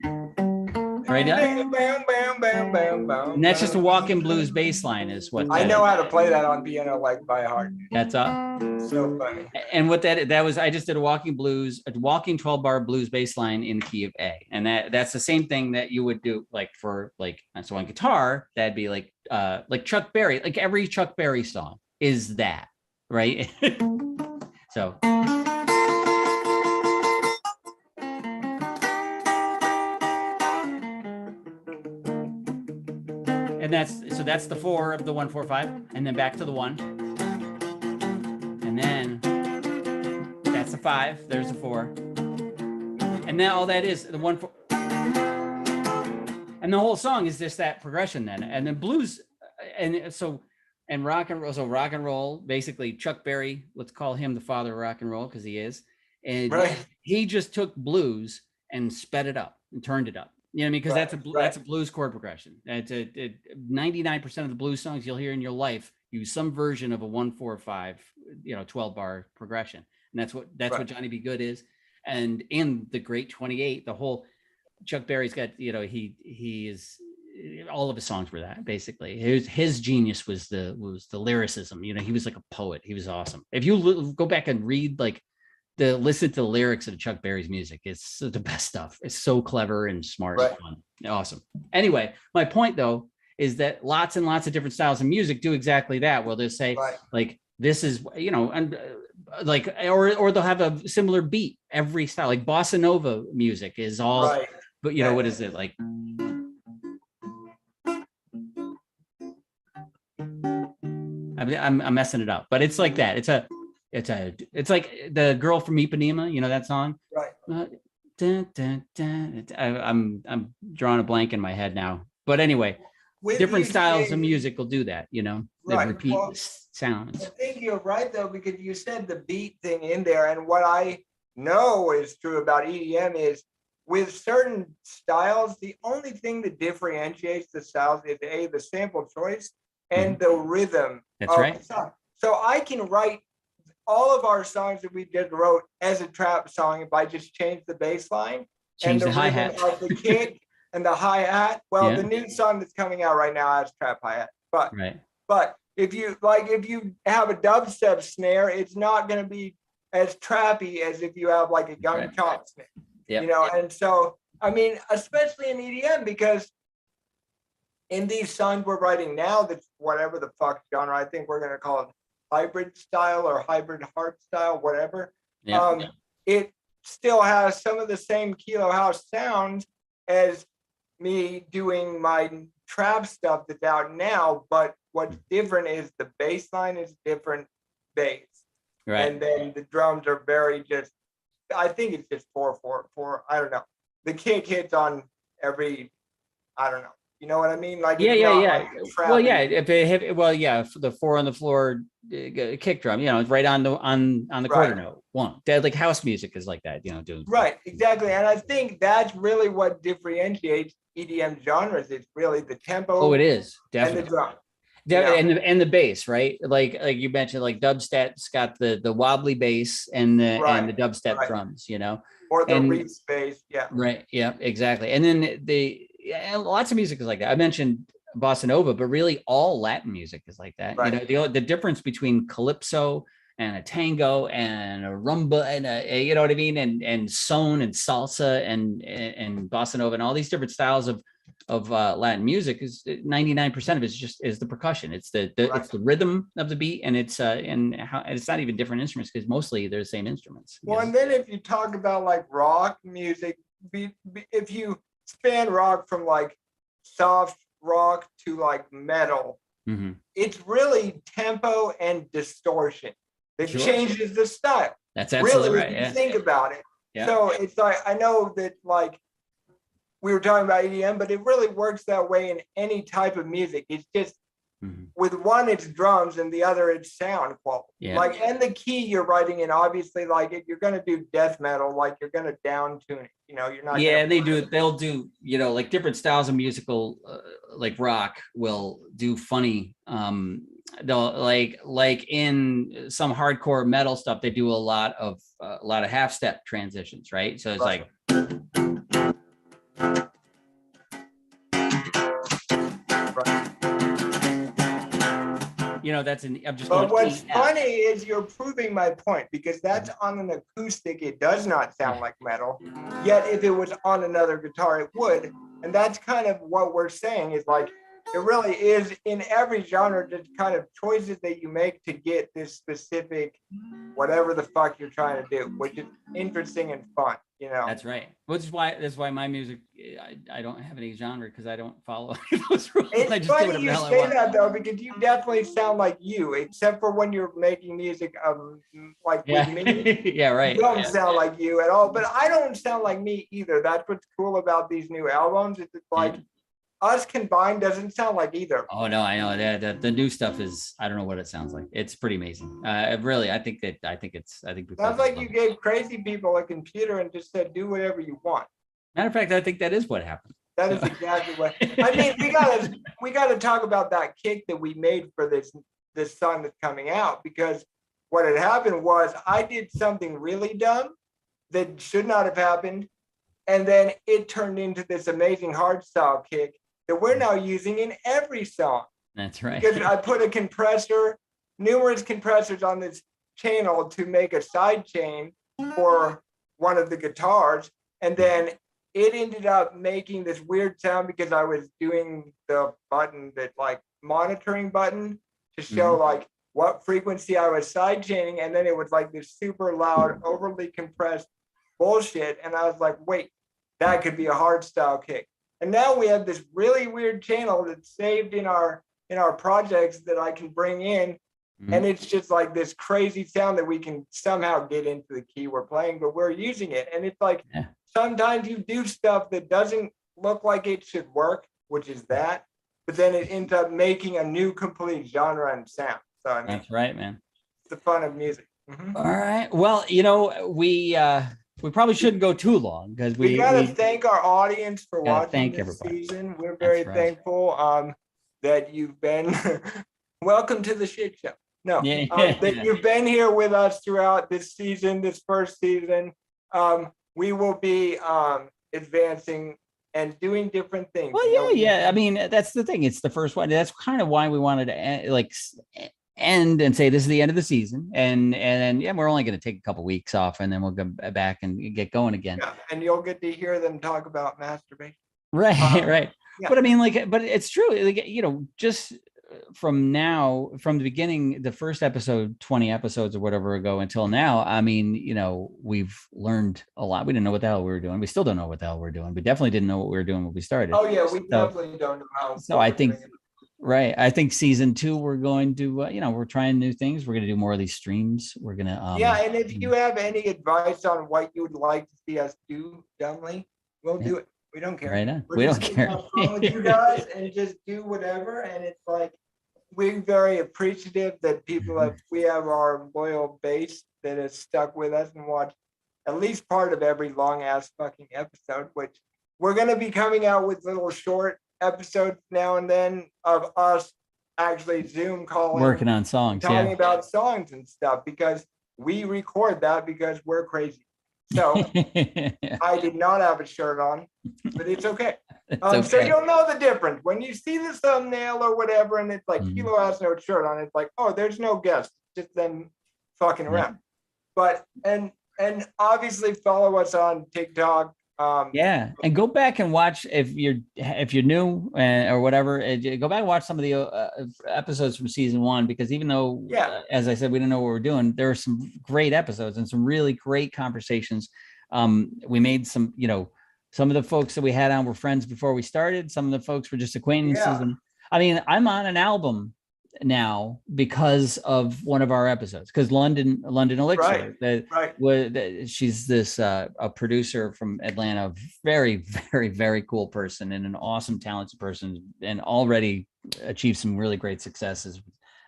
Right now. Bam, bam, bam, bam, bam, And that's just a walk-in blues bass line is what I know how to play that on piano like by heart. That's so funny. And what that was, I just did a walking 12-bar blues bass line in the key of A. And that's the same thing that you would do like for like, so on guitar, that'd be like Chuck Berry, like every Chuck Berry song is that, right? So. And that's the 4 of the 1-4-5, and then back to the 1, and then that's the 5. There's the 4, and then all that is the 1-4, and the whole song is just that progression. Then and then blues, and rock and roll. So rock and roll, basically Chuck Berry. Let's call him the father of rock and roll because he is, and he just took blues and sped it up and turned it up. You know what I mean? Because that's a blues chord progression. It's 99% of the blues songs you'll hear in your life use some version of a 1-4-5, 12-bar progression, and that's what Johnny B. Good is, and in the Great 28, the whole Chuck Berry's got, he is, all of his songs were that basically. His genius was the lyricism. He was like a poet. He was awesome. If you go back and read listen to the lyrics of Chuck Berry's music, it's the best stuff. It's so clever and smart and fun. Awesome. Anyway, my point though is that lots and lots of different styles of music do exactly that. Well, they'll say like this is, and like, or they'll have a similar beat every style. Like bossa nova music is all, but what is it like? I'm messing it up, but it's like that. It's like the Girl from Ipanema, that song. Right. I'm drawing a blank in my head now. But anyway, different styles of music will do that, they repeat sounds. I think you're right though, because you said the beat thing in there, and what I know is true about EDM is with certain styles, the only thing that differentiates the styles is the sample choice and the rhythm. That's right. The song. So I can write all of our songs that we just wrote as a trap song if I just change the bass line and the hi-hat of the kick and the hi-hat. Well, the new song that's coming out right now has trap hi-hat. But if you have a dubstep snare, it's not going to be as trappy as if you have like a young chomp snare. And so I mean, especially in EDM, because in these songs we're writing now, that's whatever the fuck genre, I think we're going to call it hybrid style or hybrid harp style, whatever. It still has some of the same Kilo House sounds as me doing my trap stuff that's out now, but what's different is the bass line is different bass. And then the drums are very I think it's just 4/4/4. I don't know. The kick hits on every, I don't know. You know what I mean? Like Like if they hit, the 4 on the floor kick drum, it's right on the quarter note. One, like house music is like that, doing exactly. And I think that's really what differentiates EDM genres. It's really the tempo. Oh, it is definitely. And the drum. And the bass, right? Like you mentioned, like dubstep's got the wobbly bass and the dubstep drums, or the Reese bass, exactly. And then lots of music is like that. I mentioned bossa nova, but really all Latin music is like that. The difference between calypso and a tango and a rumba and you know what I mean, and son and salsa and bossa nova and all these different styles of Latin music is 99% of it is the percussion. It's it's the rhythm of the beat, and it's not even different instruments because mostly they're the same instruments. Well, and then if you talk about like rock music, if you span rock from like soft rock to like metal, it's really tempo and distortion that changes the style. That's absolutely really, right. If you think about it. So it's like, I know that like we were talking about EDM, but it really works that way in any type of music. It's just Mhm. with one it's drums and the other it's sound quality. Yeah. Like, and the key you're writing in, obviously, like if you're gonna do death metal, like you're gonna down tune it. You know, you're not. Yeah, gonna they'll do, like different styles of musical, like rock will do funny. They'll like in some hardcore metal stuff, they do a lot of half step transitions, right? So it's Right. like, that's I'm just But going. what's E, F. funny is you're proving my point, because that's on an acoustic. It does not sound like metal. Yet if it was on another guitar, it would. And that's kind of what we're saying, is like, it really is in every genre, just kind of choices that you make to get this specific, whatever the fuck you're trying to do, which is interesting and fun, That's right. That's why my music, I don't have any genre, because I don't follow those rules. I It's just do funny whatever the you hell I say want. that, though, because you definitely sound like you, except for when you're making music, like Yeah. with me. Yeah, right. You don't Yeah. sound like you at all, but I don't sound like me either. That's what's cool about these new albums. It's like us combined doesn't sound like either. Oh no, I know that the new stuff is, I don't know what it sounds like. It's pretty amazing. Really, I think we Sounds like you gave crazy people a computer and just said, do whatever you want. Matter of fact, I think that is what happened. That is exactly what I mean. We gotta talk about that kick that we made for this song that's coming out, because what had happened was I did something really dumb that should not have happened, and then it turned into this amazing hardstyle kick that we're now using in every song. That's right. Because I put numerous compressors on this channel to make a side chain for one of the guitars, and then it ended up making this weird sound because I was doing the button, that like monitoring button, to show like what frequency I was side chaining, and then it was like this super loud, overly compressed bullshit, and I was like, wait, that could be a hardstyle kick. And now we have this really weird channel that's saved in our projects that I can bring in, and it's just like this crazy sound that we can somehow get into the key we're playing, but we're using it. And it's like, sometimes you do stuff that doesn't look like it should work, which is that, but then it ends up making a new complete genre and sound. So I mean, that's right, man. It's the fun of music. All right. Well, we probably shouldn't go too long, because we gotta thank our audience for watching this season. We're very thankful that you've been welcome to the shit show. No, that you've been here with us throughout this season, this first season. We will be advancing and doing different things. Well, yeah. I mean, that's the thing. It's the first one. That's kind of why we wanted to end and say this is the end of the season, and we're only going to take a couple weeks off, and then we'll go back and get going again. Yeah, and you'll get to hear them talk about masturbation. Right, right. Yeah. But I mean, but it's true. Just from the beginning, the first episode, 20 episodes or whatever ago until now, I mean, we've learned a lot. We didn't know what the hell we were doing. We still don't know what the hell we're doing. We definitely didn't know what we were doing when we started. Oh yeah, we definitely don't know how. So I think, right. I think season 2, we're going to, we're trying new things. We're going to do more of these streams. We're going to, and if you have any advice on what you would like to see us do dumbly, we'll do it. We don't care. Right on. We don't care. Have fun with you guys and just do whatever. And it's like, we're very appreciative that we have our loyal base that has stuck with us and watched at least part of every long ass fucking episode, which we're going to be coming out with little short episodes now and then of us actually Zoom calling, working on songs, talking about songs and stuff, because we record that because we're crazy. So I did not have a shirt on, but it's okay. So you'll know the difference when you see the thumbnail or whatever, and it's like Kilo has no shirt on. It's like, oh, there's no guest, just them fucking around. But and obviously follow us on TikTok. And go back and watch if you're new or whatever. Go back and watch some of the episodes from season 1, because even though, as I said, we didn't know what we're doing, there are some great episodes and some really great conversations. We made some, some of the folks that we had on were friends before we started. Some of the folks were just acquaintances. And I mean, I'm on an album now because of one of our episodes, because London Elixir, she's this a producer from Atlanta, very, very, very cool person and an awesome talented person, and already achieved some really great successes,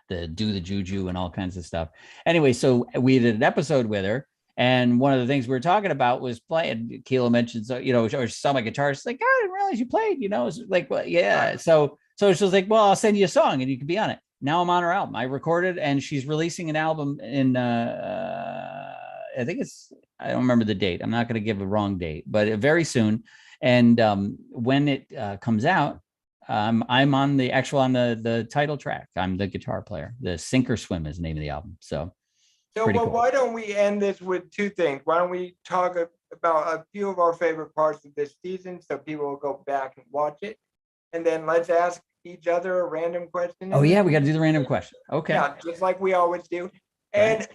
the Do the Juju and all kinds of stuff. Anyway, so we did an episode with her, and one of the things we were talking about was playing. Kilo mentioned, so or she saw my guitar. She's like, I didn't realize you played. It's like, well, yeah. So she was like, well, I'll send you a song and you can be on it. Now I'm on her album. I recorded, and she's releasing an album in I think I don't remember the date. I'm not going to give a wrong date, but very soon. And when it comes out, I'm on the title track. I'm the guitar player. The Sink or Swim is the name of the album. So cool. Why don't we end this with two things? Why don't we talk about a few of our favorite parts of this season, so people will go back and watch it, and then let's ask each other a random question. Oh yeah, we got to do the random question. Okay. Yeah, just like we always do. And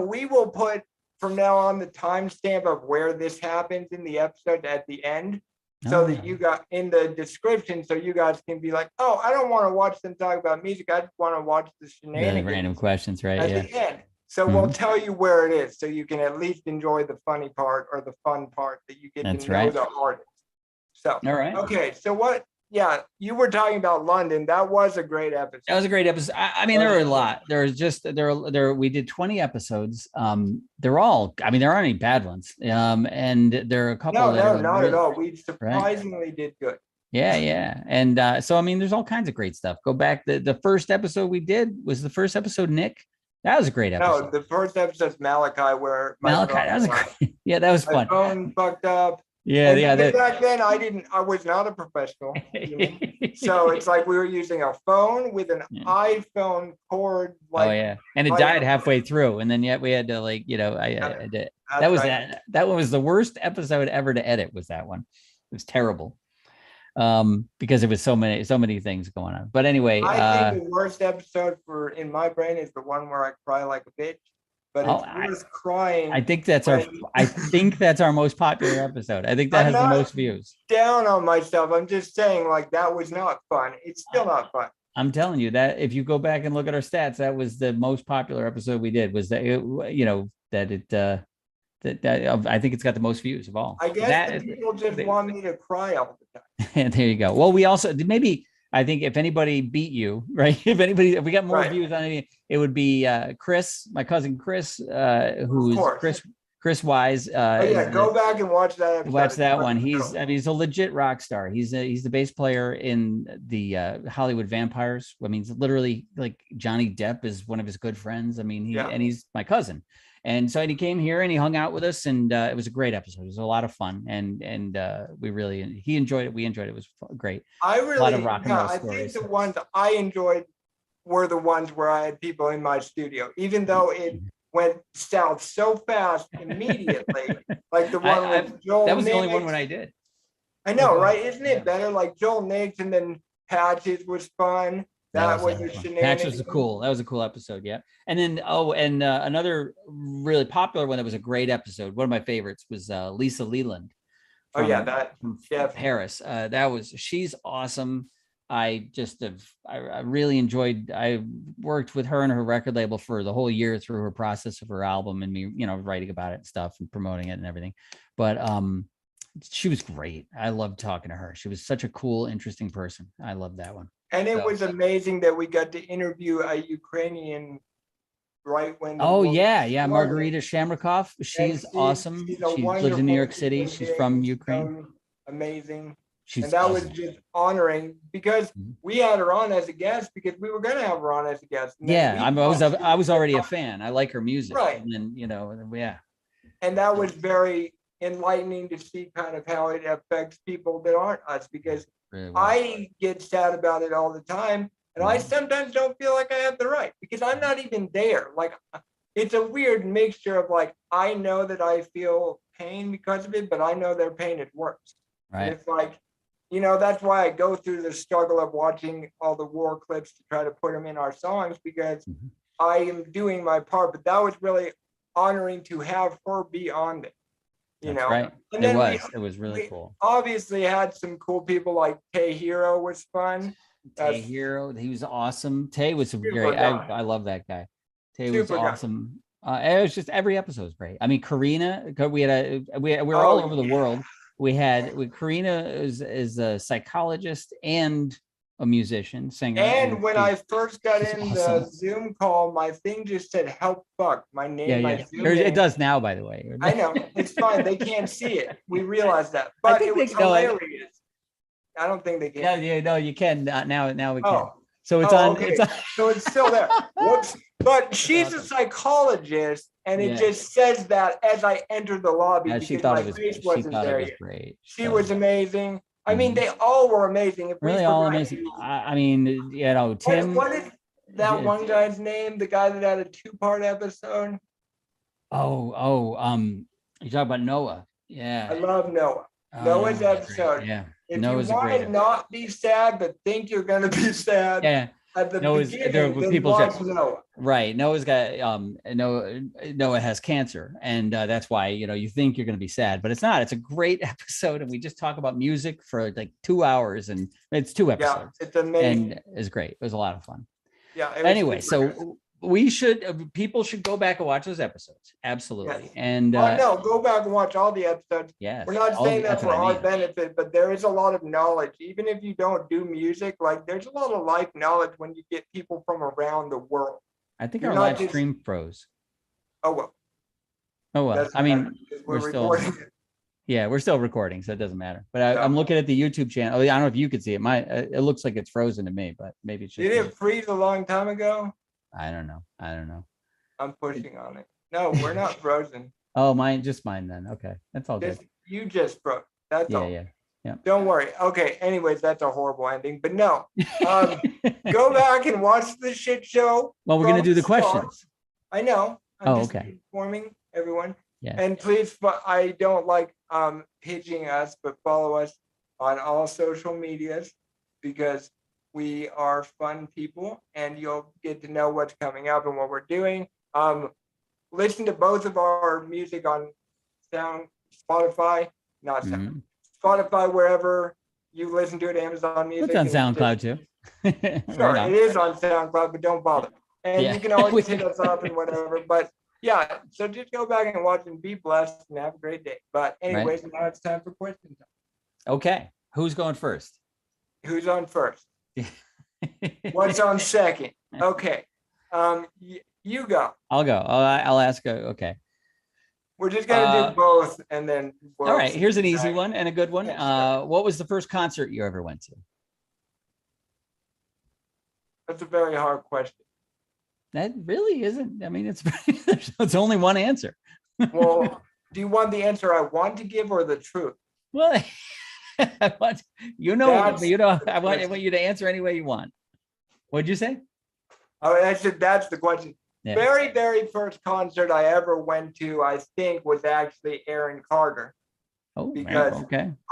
we will put from now on the timestamp of where this happens in the episode at the end, so that you got in the description, so you guys can be like, oh, I don't want to watch them talk about music. I just want to watch the shenanigans. Random questions, right? At the end. So we'll tell you where it is, so you can at least enjoy the funny part or the fun part, that you get to know the artist. So, all right. Okay. So what? Yeah, you were talking about London. That was a great episode. That was a great episode. I mean, there were a lot. We did 20 episodes. They're all, I mean, there aren't any bad ones. And there are a couple. No, not at all. We surprisingly did good. Yeah. And so, I mean, there's all kinds of great stuff. Go back. The first episode we did was the first episode, Nick. That was a great episode. No, the first episode's Malachi, where that was great. Yeah, that was fun. My phone fucked up. Yeah. Back then, I was not a professional. So it's like we were using a phone with an iPhone cord. And it died halfway through, and then yet we had to that one was the worst episode ever to edit. Was that one? It was terrible. Because it was so many things going on. But anyway, I think the worst episode in my brain is the one where I cry like a bitch. But it's crying. I think that's our most popular episode. I think that has the most views. Down on myself. I'm just saying, like, that was not fun. It's still not fun. I'm telling you that if you go back and look at our stats, that was the most popular episode we did. Was that I think it's got the most views of all. I guess people just want me to cry all the time. And there you go. Well, we also I think if anybody beat you, right? If we got more views on it, it would be Chris, my cousin Chris, who's Chris Wise. Go back and watch that episode. Watch that one. He's a legit rock star. He's the bass player in the Hollywood Vampires. I mean, it's literally like Johnny Depp is one of his good friends. I mean, and he's my cousin. And so he came here and he hung out with us, and it was a great episode. It was a lot of fun, and he enjoyed it. We enjoyed it. It was great. A lot of rock and roll stories. Think the ones I enjoyed were the ones where I had people in my studio, even though it went south so fast immediately. Like the one with Joel. That was the only one when I did. I know, right? Isn't it better? Like Joel Nix, and then Patches was fun. That was a shenanigan. Patch was that was a cool episode, yeah. And then another really popular one that was a great episode. One of my favorites was Lisa Leland. From Paris. She's awesome. I really enjoyed. I worked with her and her record label for the whole year through her process of her album and me, writing about it and stuff and promoting it and everything. But she was great. I loved talking to her. She was such a cool, interesting person. I loved that one. And it was amazing that we got to interview a Ukrainian right when. Margarita Shamrikov. She's awesome. She lives in New York City. She's from Ukraine. Amazing. That was just honoring, because we had her on as a guest because we were going to have her on as a guest. I was already a fan. I like her music. Right. And then, And that was very enlightening to see kind of how it affects people that aren't us, because I get sad about it all the time, and I sometimes don't feel like I have the right, because I'm not even there. Like, it's a weird mixture of, like, I know that I feel pain because of it, but I know their pain is worse. Right. And it's like, that's why I go through the struggle of watching all the war clips to try to put them in our songs, because I am doing my part. But that was really honoring to have her be on it. Right. And it was really cool. Obviously had some cool people, like K Hero was fun. Tay Hero, he was awesome. Tay was great. guy. I love that guy. Tay was Super guy. awesome. It was just every episode was great. I mean, Karina, we were all over the world. Karina is a psychologist and a musician, singer. And when I first got in awesome. the Zoom call, my thing just said "help fuck" my name. Yeah. It does now, by the way. I know, it's fine. They can't see it. We realized that, but it was hilarious. I don't think they can. Yeah, no, you can now we can. Oh. So it's on. Okay. It's on. So it's still there. Whoops. But she's a psychologist, and it just says that as I enter the lobby. Yeah, she thought it was great. She thought it was great. She was amazing. I mean, they all were amazing. If really all amazing. I mean, you know, Tim. What is that one guy's name? The guy that had a 2-part episode. You talk about Noah. Yeah. I love Noah. Noah's episode. Yeah. If Noah's you want to not be sad, but think you're going to be sad. Yeah. At the beginning, people watch Noah. Right. Noah's got Noah has cancer, and that's why you think you're going to be sad, but it's not. It's a great episode, and we just talk about music for like 2 hours, and it's 2 episodes. Yeah, it's amazing. And it's great. It was a lot of fun. Yeah. Anyway, so people should go back and watch those episodes. Absolutely. Yes. And no, go back and watch all the episodes. Yeah. We're not saying that for our benefit, but there is a lot of knowledge. Even if you don't do music, like there's a lot of life knowledge when you get people from around the world. I think our live stream froze. Oh well. I mean, we're still recording, so it doesn't matter. But I'm looking at the YouTube channel. I don't know if you could see it. It looks like it's frozen to me, but maybe it's just. Did it freeze a long time ago? I don't know. I'm pushing on it. No, we're not frozen. Oh, mine then. Okay. That's all good. You just froze. That's all. Yeah. Don't worry. Okay. Anyways, that's a horrible ending, but no. Go back and watch the shit show. Well, we're going to do the questions. I know. I'm just okay. informing everyone. Yeah. And please, I don't like pitching us, but follow us on all social medias because we are fun people, and you'll get to know what's coming up and what we're doing. Listen to both of our music on Spotify, Spotify, wherever you listen to it, Amazon Music. It's on SoundCloud too. Sure, it is on SoundCloud, but don't bother. And you can always hit us up and whatever. But yeah, so just go back and watch and be blessed and have a great day. But anyways, now it's time for question time. Okay, who's going first? Who's on first? What's on second? Okay. You go. I'll go. I'll ask. Okay. We're just gonna do both, and then. All right. Here's an easy one and a good one. What was the first concert you ever went to? That's a very hard question. That really isn't. I mean, it's only one answer. Well, do you want the answer I want to give or the truth? Well, I want you to answer any way you want. What'd you say? Oh, that's the question. Yeah. Very, very first concert I ever went to, I think, was actually Aaron Carter. Oh, because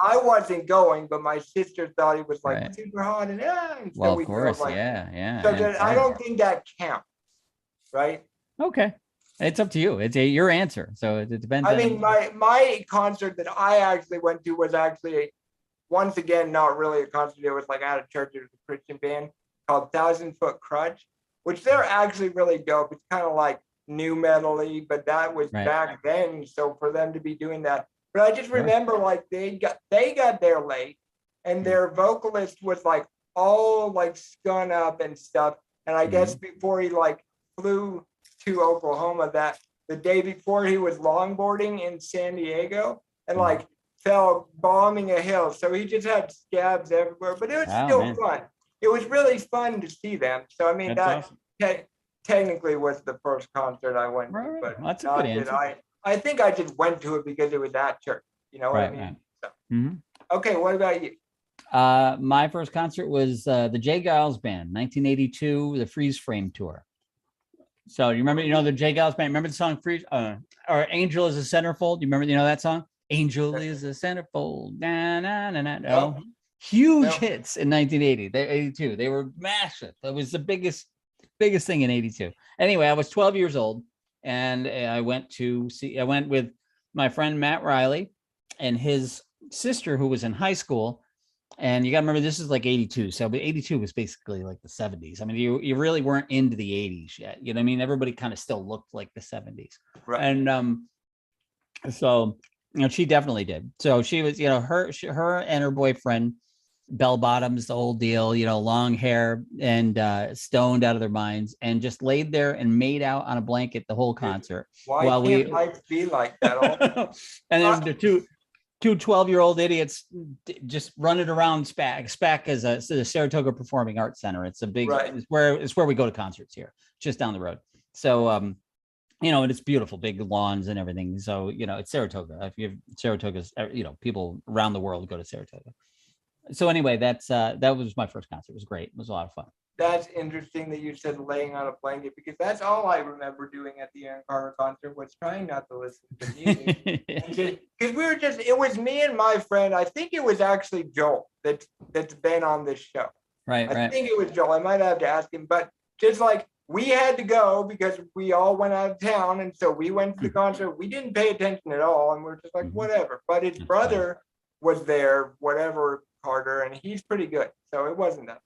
I wasn't going, but my sister thought he was like super hot, and so well, of course, yeah. So I don't think that counts, right? Okay, it's up to you. It's your answer, so it depends. I mean, my concert that I actually went to was actually, once again, not really a concert. It was like at a church. It was a Christian band called 1,000 Foot Crutch, which they're actually really dope. It's kind of like new metal-y, but that was back then. So for them to be doing that. But I just remember like they got there late, and their vocalist was like all like spun up and stuff. And I guess before he like flew to Oklahoma, that the day before he was longboarding in San Diego and like fell bombing a hill. So he just had scabs everywhere, but it was still fun. It was really fun to see them. So I mean, that's awesome. Technically was the first concert I went to, but that's a good answer. I think I just went to it because it was at church. You know what I mean? So. Okay, what about you? My first concert was the Jay Giles Band, 1982, the Freeze Frame tour. So you remember, the Jay Giles Band, remember the song Freeze, or Angel is a Centerfold? You remember, that song? Angel is a centerfold. Na, na, na, na. No. Huge hits in 1982. They were massive. It was the biggest thing in 82. Anyway, I was 12 years old, and I went with my friend Matt Riley and his sister, who was in high school, And you got to remember, this is like 82. So, but 82 was basically like the 70s. I mean, you really weren't into the 80s yet. You know what I mean? Everybody kind of still looked like the 70s. Right. And so, you know, she definitely did. So she was, you know, her and her boyfriend, bell bottoms, the whole deal, you know, long hair and stoned out of their minds, and just laid there and made out on a blanket the whole concert. Why while can't we life be like that? All and then the two 12-year-old idiots just running around SPAC is a Saratoga Performing Arts Center. It's a big, Right. it's where we go to concerts here, just down the road. So you know, and it's beautiful, big lawns and everything. So, you know, it's Saratoga. If you have Saratoga's, you know, people around the world go to Saratoga. So anyway, that was my first concert. It was great. It was a lot of fun. That's interesting that you said laying on a blanket, because that's all I remember doing at the Aaron Carter concert was trying not to listen to music. Because we were just, it was me and my friend. I think it was actually Joel that's been on this show. Right. I think it was Joel. I might have to ask him, but just like we had to go because we all went out of town. And so we went to the concert. We didn't pay attention at all. And we're just like, whatever. But his brother was there, whatever, Carter, and he's pretty good. So it wasn't that bad.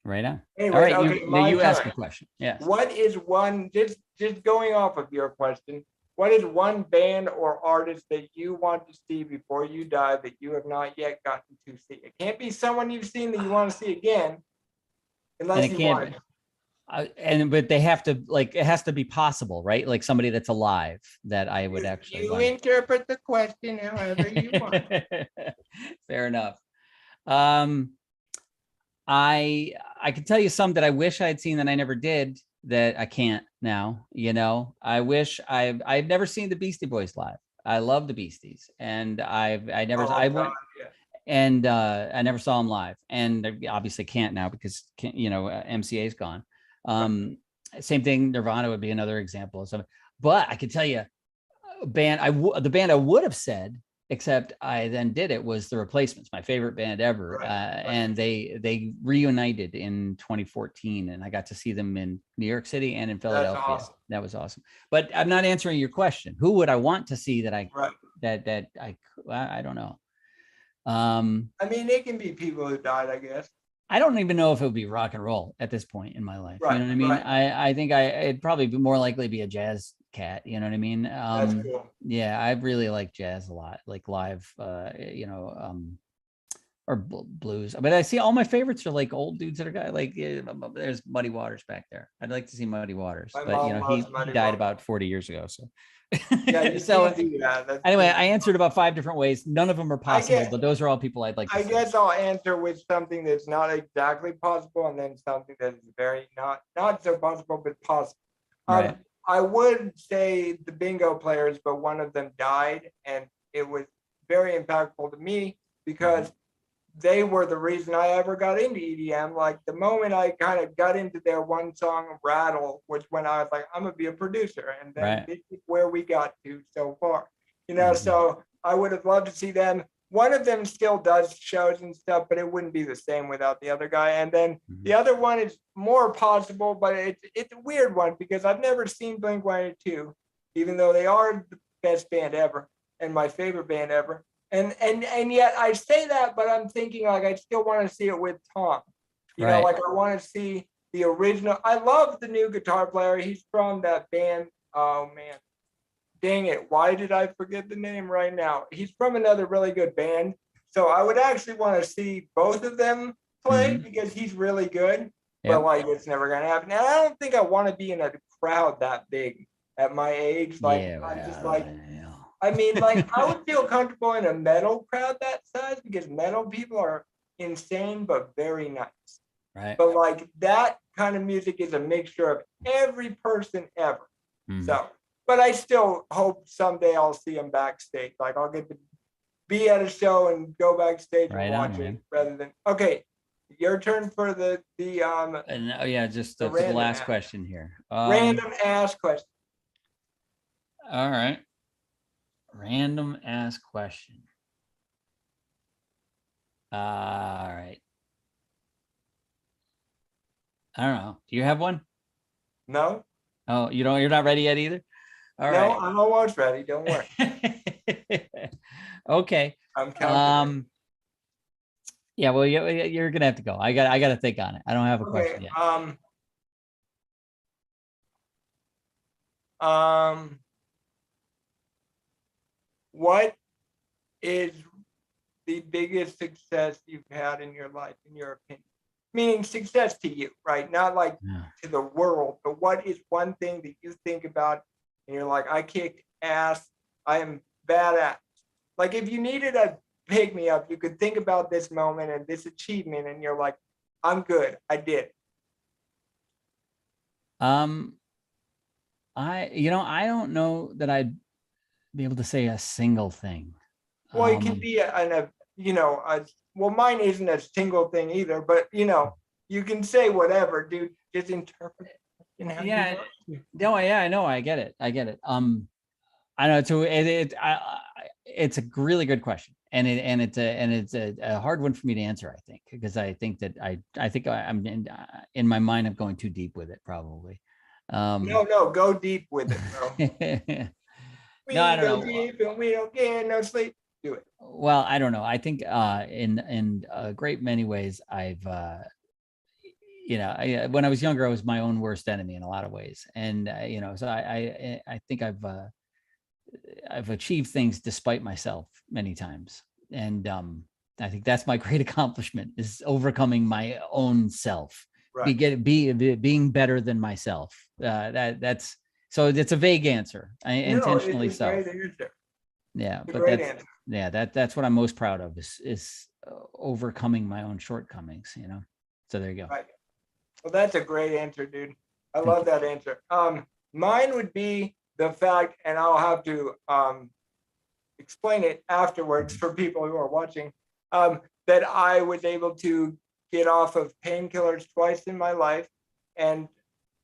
Right on. Anyway, all right, okay, you ask a question. Yes. What is one, just going off of your question, what is one band or artist that you want to see before you die that you have not yet gotten to see? It can't be someone you've seen that you want to see again, unless you want to. But they have to, like, it has to be possible, right? Like somebody that's alive that I would actually interpret the question however you want. Fair enough. I can tell you some that I wish I had seen that I never did, that I can't now. You know, I wish I've never seen the Beastie Boys live. I love the Beasties, and I never saw them live, and I obviously can't now because you know, MCA's gone. Same thing, Nirvana would be another example of something. But I can tell you, the band I would have said, except I then did it, was the Replacements, my favorite band ever. And they reunited in 2014, and I got to see them in New York City and in Philadelphia. Awesome. That was awesome. But I'm not answering your question. Who would I want to see that I don't know. I mean, it can be people who died, I guess. I don't even know if it would be rock and roll at this point in my life. Right, you know what I mean? right. I think it'd probably be more likely be a jazz cat. You know what I mean? That's cool. Yeah, I really like jazz a lot, like live, you know, or blues. But I see all my favorites are like old dudes that are guys like, there's Muddy Waters back there. I'd like to see Muddy Waters, but you know, he died about 40 years ago. So yeah, so anyway, I answered about 5 different ways. None of them are possible, but those are all people I'd like to see. I guess I'll answer with something that's not exactly possible, and then something that is very not so possible, but possible. Right. I would say the bingo players, but one of them died, and it was very impactful to me because they were the reason I ever got into EDM. Like the moment I kind of got into their one song Rattle, was when I was like, I'm gonna be a producer, and then this is where we got to so far. You know, so I would have loved to see them. One of them still does shows and stuff, but it wouldn't be the same without the other guy. And then the other one is more possible, but it's a weird one because I've never seen Blink-182, even though they are the best band ever and my favorite band ever. And yet I say that, but I'm thinking like I still want to see it with Tom. You know, like I want to see the original. I love the new guitar player. He's from that band. Oh man, dang it! Why did I forget the name right now? He's from another really good band. So I would actually want to see both of them play because he's really good. But like it's never gonna happen. And I don't think I want to be in a crowd that big at my age. Like I'm just like. I mean, like, I would feel comfortable in a metal crowd that size because metal people are insane, but very nice. Right. But like that kind of music is a mixture of every person ever. So, but I still hope someday I'll see them backstage. Like I'll get to be at a show and go backstage and watch it rather than, okay, your turn for the just the last question here. Random ass question. All right. Random ass question. All right. I don't know. Do you have one? No. Oh, you're not ready yet either? All right. No, I'm almost ready. Don't worry. Okay. I'm counting. Yeah, well, you're gonna have to go. I got to think on it. I don't have a question Okay. yet. What is the biggest success you've had in your life, in your opinion? Meaning success to you, right? Not like Yeah. to the world, but what is one thing that you think about and you're like, I kicked ass, I am badass. Like if you needed a pick me up, you could think about this moment and this achievement, and you're like, I'm good, I did. Um, I don't know that I'd be able to say a single thing. Well, it can be well, mine isn't a single thing either, but you can say whatever, dude. Just interpret it how you Yeah, want to. no, yeah, I know, I get it. I know. So it's a really good question, and it's a hard one for me to answer. I think because I think that I'm in my mind. I'm going too deep with it, probably. No, go deep with it, bro. No, I We don't go know. deep and we don't get no sleep. Do it. Well, I don't know. I think in a great many ways, I've when I was younger, I was my own worst enemy in a lot of ways, and so I think I've achieved things despite myself many times, and I think that's my great accomplishment is overcoming my own self, Right. being better than myself. That's so it's a vague answer. No, it's Intentionally a so. great answer. Yeah, It's a but great answer. that's what I'm most proud of is overcoming my own shortcomings. So there you go. Right. Well, that's a great answer, dude. I Thank love you. that answer. Mine would be the fact, and I'll have to explain it afterwards for people who are watching, that I was able to get off of painkillers twice in my life, and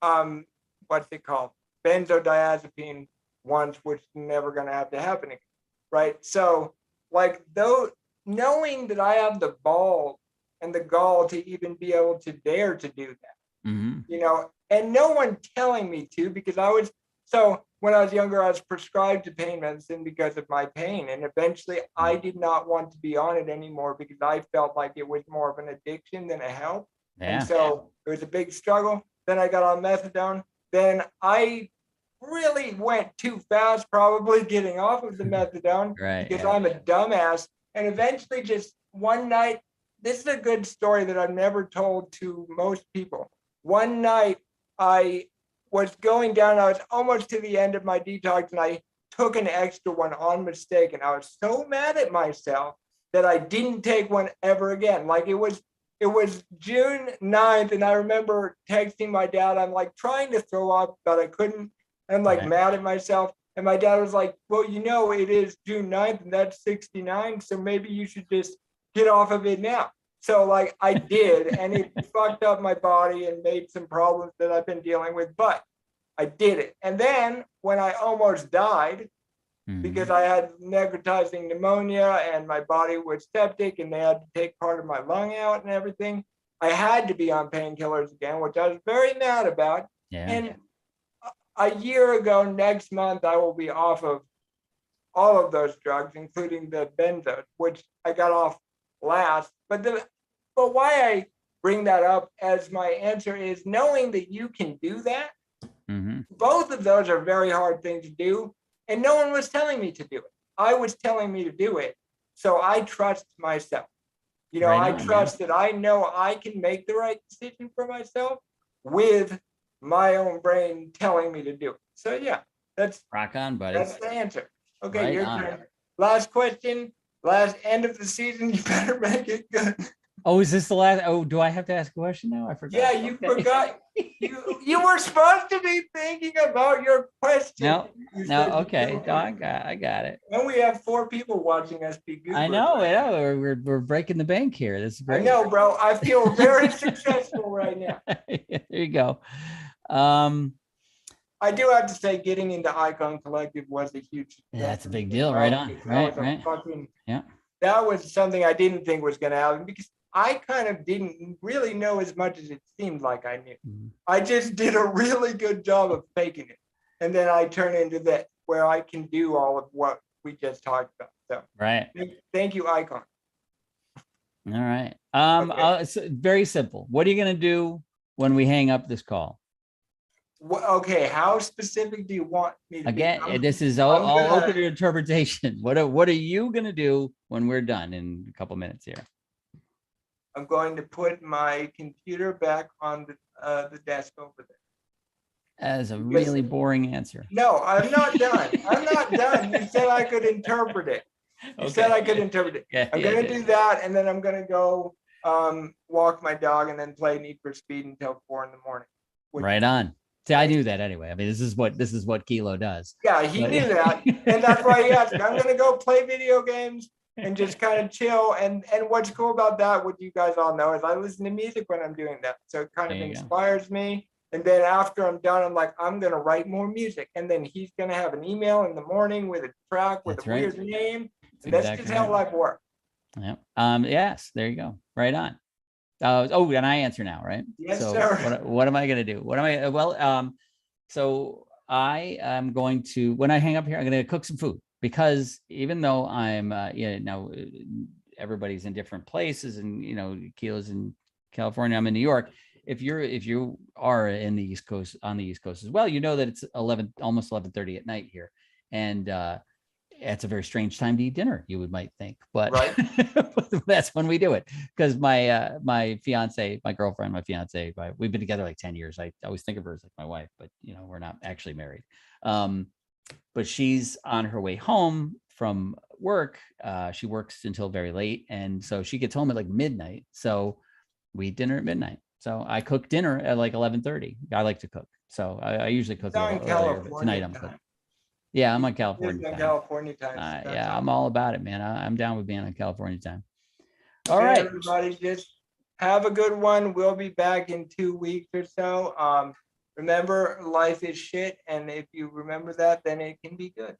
um, what's it called? Benzodiazepine once, which is never going to have to happen again, right? So, like, though, knowing that I have the ball and the gall to even be able to dare to do that, Mm-hmm. and no one telling me to, because so when I was younger, I was prescribed to pain medicine because of my pain. And eventually I did not want to be on it anymore because I felt like it was more of an addiction than a help. And Yeah. so it was a big struggle. Then I got on methadone. Then I really went too fast, probably getting off of the methadone Right. because Yeah. I'm a dumbass. And eventually, just one night, this is a good story that I've never told to most people. One night, I was going down. I was almost to the end of my detox, and I took an extra one on mistake. And I was so mad at myself that I didn't take one ever again. Like it was June 9th, and I remember texting my dad. I'm like trying to throw up, but I couldn't. I'm like Right. mad at myself. And my dad was like, well, it is June 9th, and that's 69. So maybe you should just get off of it now. So like I did, and it fucked up my body and made some problems that I've been dealing with, but I did it. And then when I almost died, because Mm-hmm. I had necrotizing pneumonia and my body was septic and they had to take part of my lung out and everything, I had to be on painkillers again, which I was very mad about. Yeah. And a year ago, next month, I will be off of all of those drugs, including the benzos, which I got off last. But why I bring that up as my answer is knowing that you can do that. Mm-hmm. Both of those are very hard things to do, and no one was telling me to do it. I was telling me to do it, so I trust myself. Right I on, man. trust that I know I can make the right decision for myself with my own brain telling me to do it. So yeah, that's Rock on, buddy. that's the answer. Okay, Right your on. turn. Last question. Last end of the season. You better make it good. Oh, is this the last? Oh, do I have to ask a question now? I Yeah, forgot. you Okay. forgot. You were supposed to be thinking about your question. No, You no. said you Okay. No, don't. I got it. And we have 4 people watching us be I goobers know. right I now. know. We're breaking the bank here. This is I great. know, bro. I feel very successful right now. There you go. Um, I do have to say, getting into Icon Collective was a huge success that's a for me big as deal. Right well, on. because Right. Right. Yeah. that was something I didn't think was going to happen, because I kind of didn't really know as much as it seemed like I knew. Mhm. I just did a really good job of faking it. And then I turn into that where I can do all of what we just talked about. So Right. thank you, Icon. All right. Okay. It's very simple. What are you going to do when we hang up this call? Okay, how specific do you want me to be? Again, this is I'm all open gonna to interpretation. What are you going to do when we're done in a couple minutes here? I'm going to put my computer back on the desk over there. As a Because really boring answer. no, I'm not done. I'm not done. You said I could interpret it. You said I could interpret it. Yeah, I'm yeah, gonna do that, and then I'm gonna go walk my dog, and then play Need for Speed until 4 in the morning. Right on. See, I knew that anyway. I mean, this is what Kilo does. Yeah, he But- knew that, and that's why he asked me. I'm gonna go play video games and just kind of chill. And what's cool about that, what you guys all know, is I listen to music when I'm doing that, so it kind of There you go. inspires me. And then after I'm done, I'm like, I'm gonna write more music, and then he's gonna have an email in the morning with a track with That's a right. weird name. That's And that's exactly just how right. life works. Yeah. Yes, there you go. Right on. And I answer now, right? Yes, so sir. what am I going to do? What am I? Well, so I am going to, when I hang up here, I'm going to cook some food, because even though I'm, everybody's in different places, and Kilo's in California, I'm in New York. If you are in the East Coast, on the East Coast as well, that it's almost 11:30 at night here, and it's a very strange time to eat dinner, you might think, but Right. that's when we do it. Because my fiance, my girlfriend, we've been together like 10 years. I always think of her as like my wife, but we're not actually married. But she's on her way home from work. She works until very late, and so she gets home at like midnight. So we eat dinner at midnight. So I cook dinner at like 11:30. I like to cook, so I usually cook It's a on little earlier. But tonight California I'm cooking. time. Yeah, I'm on It's California on time. California time. So that's Yeah, all. I'm all about it, man. I'm down with being on California time. All Okay, right. everybody, just have a good one. We'll be back in 2 weeks or so. Remember, life is shit, and if you remember that, then it can be good.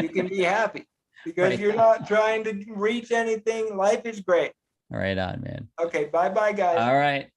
You can be happy because Right. you're not trying to reach anything. Life is great. Right on, man. Okay, bye-bye, guys. All right.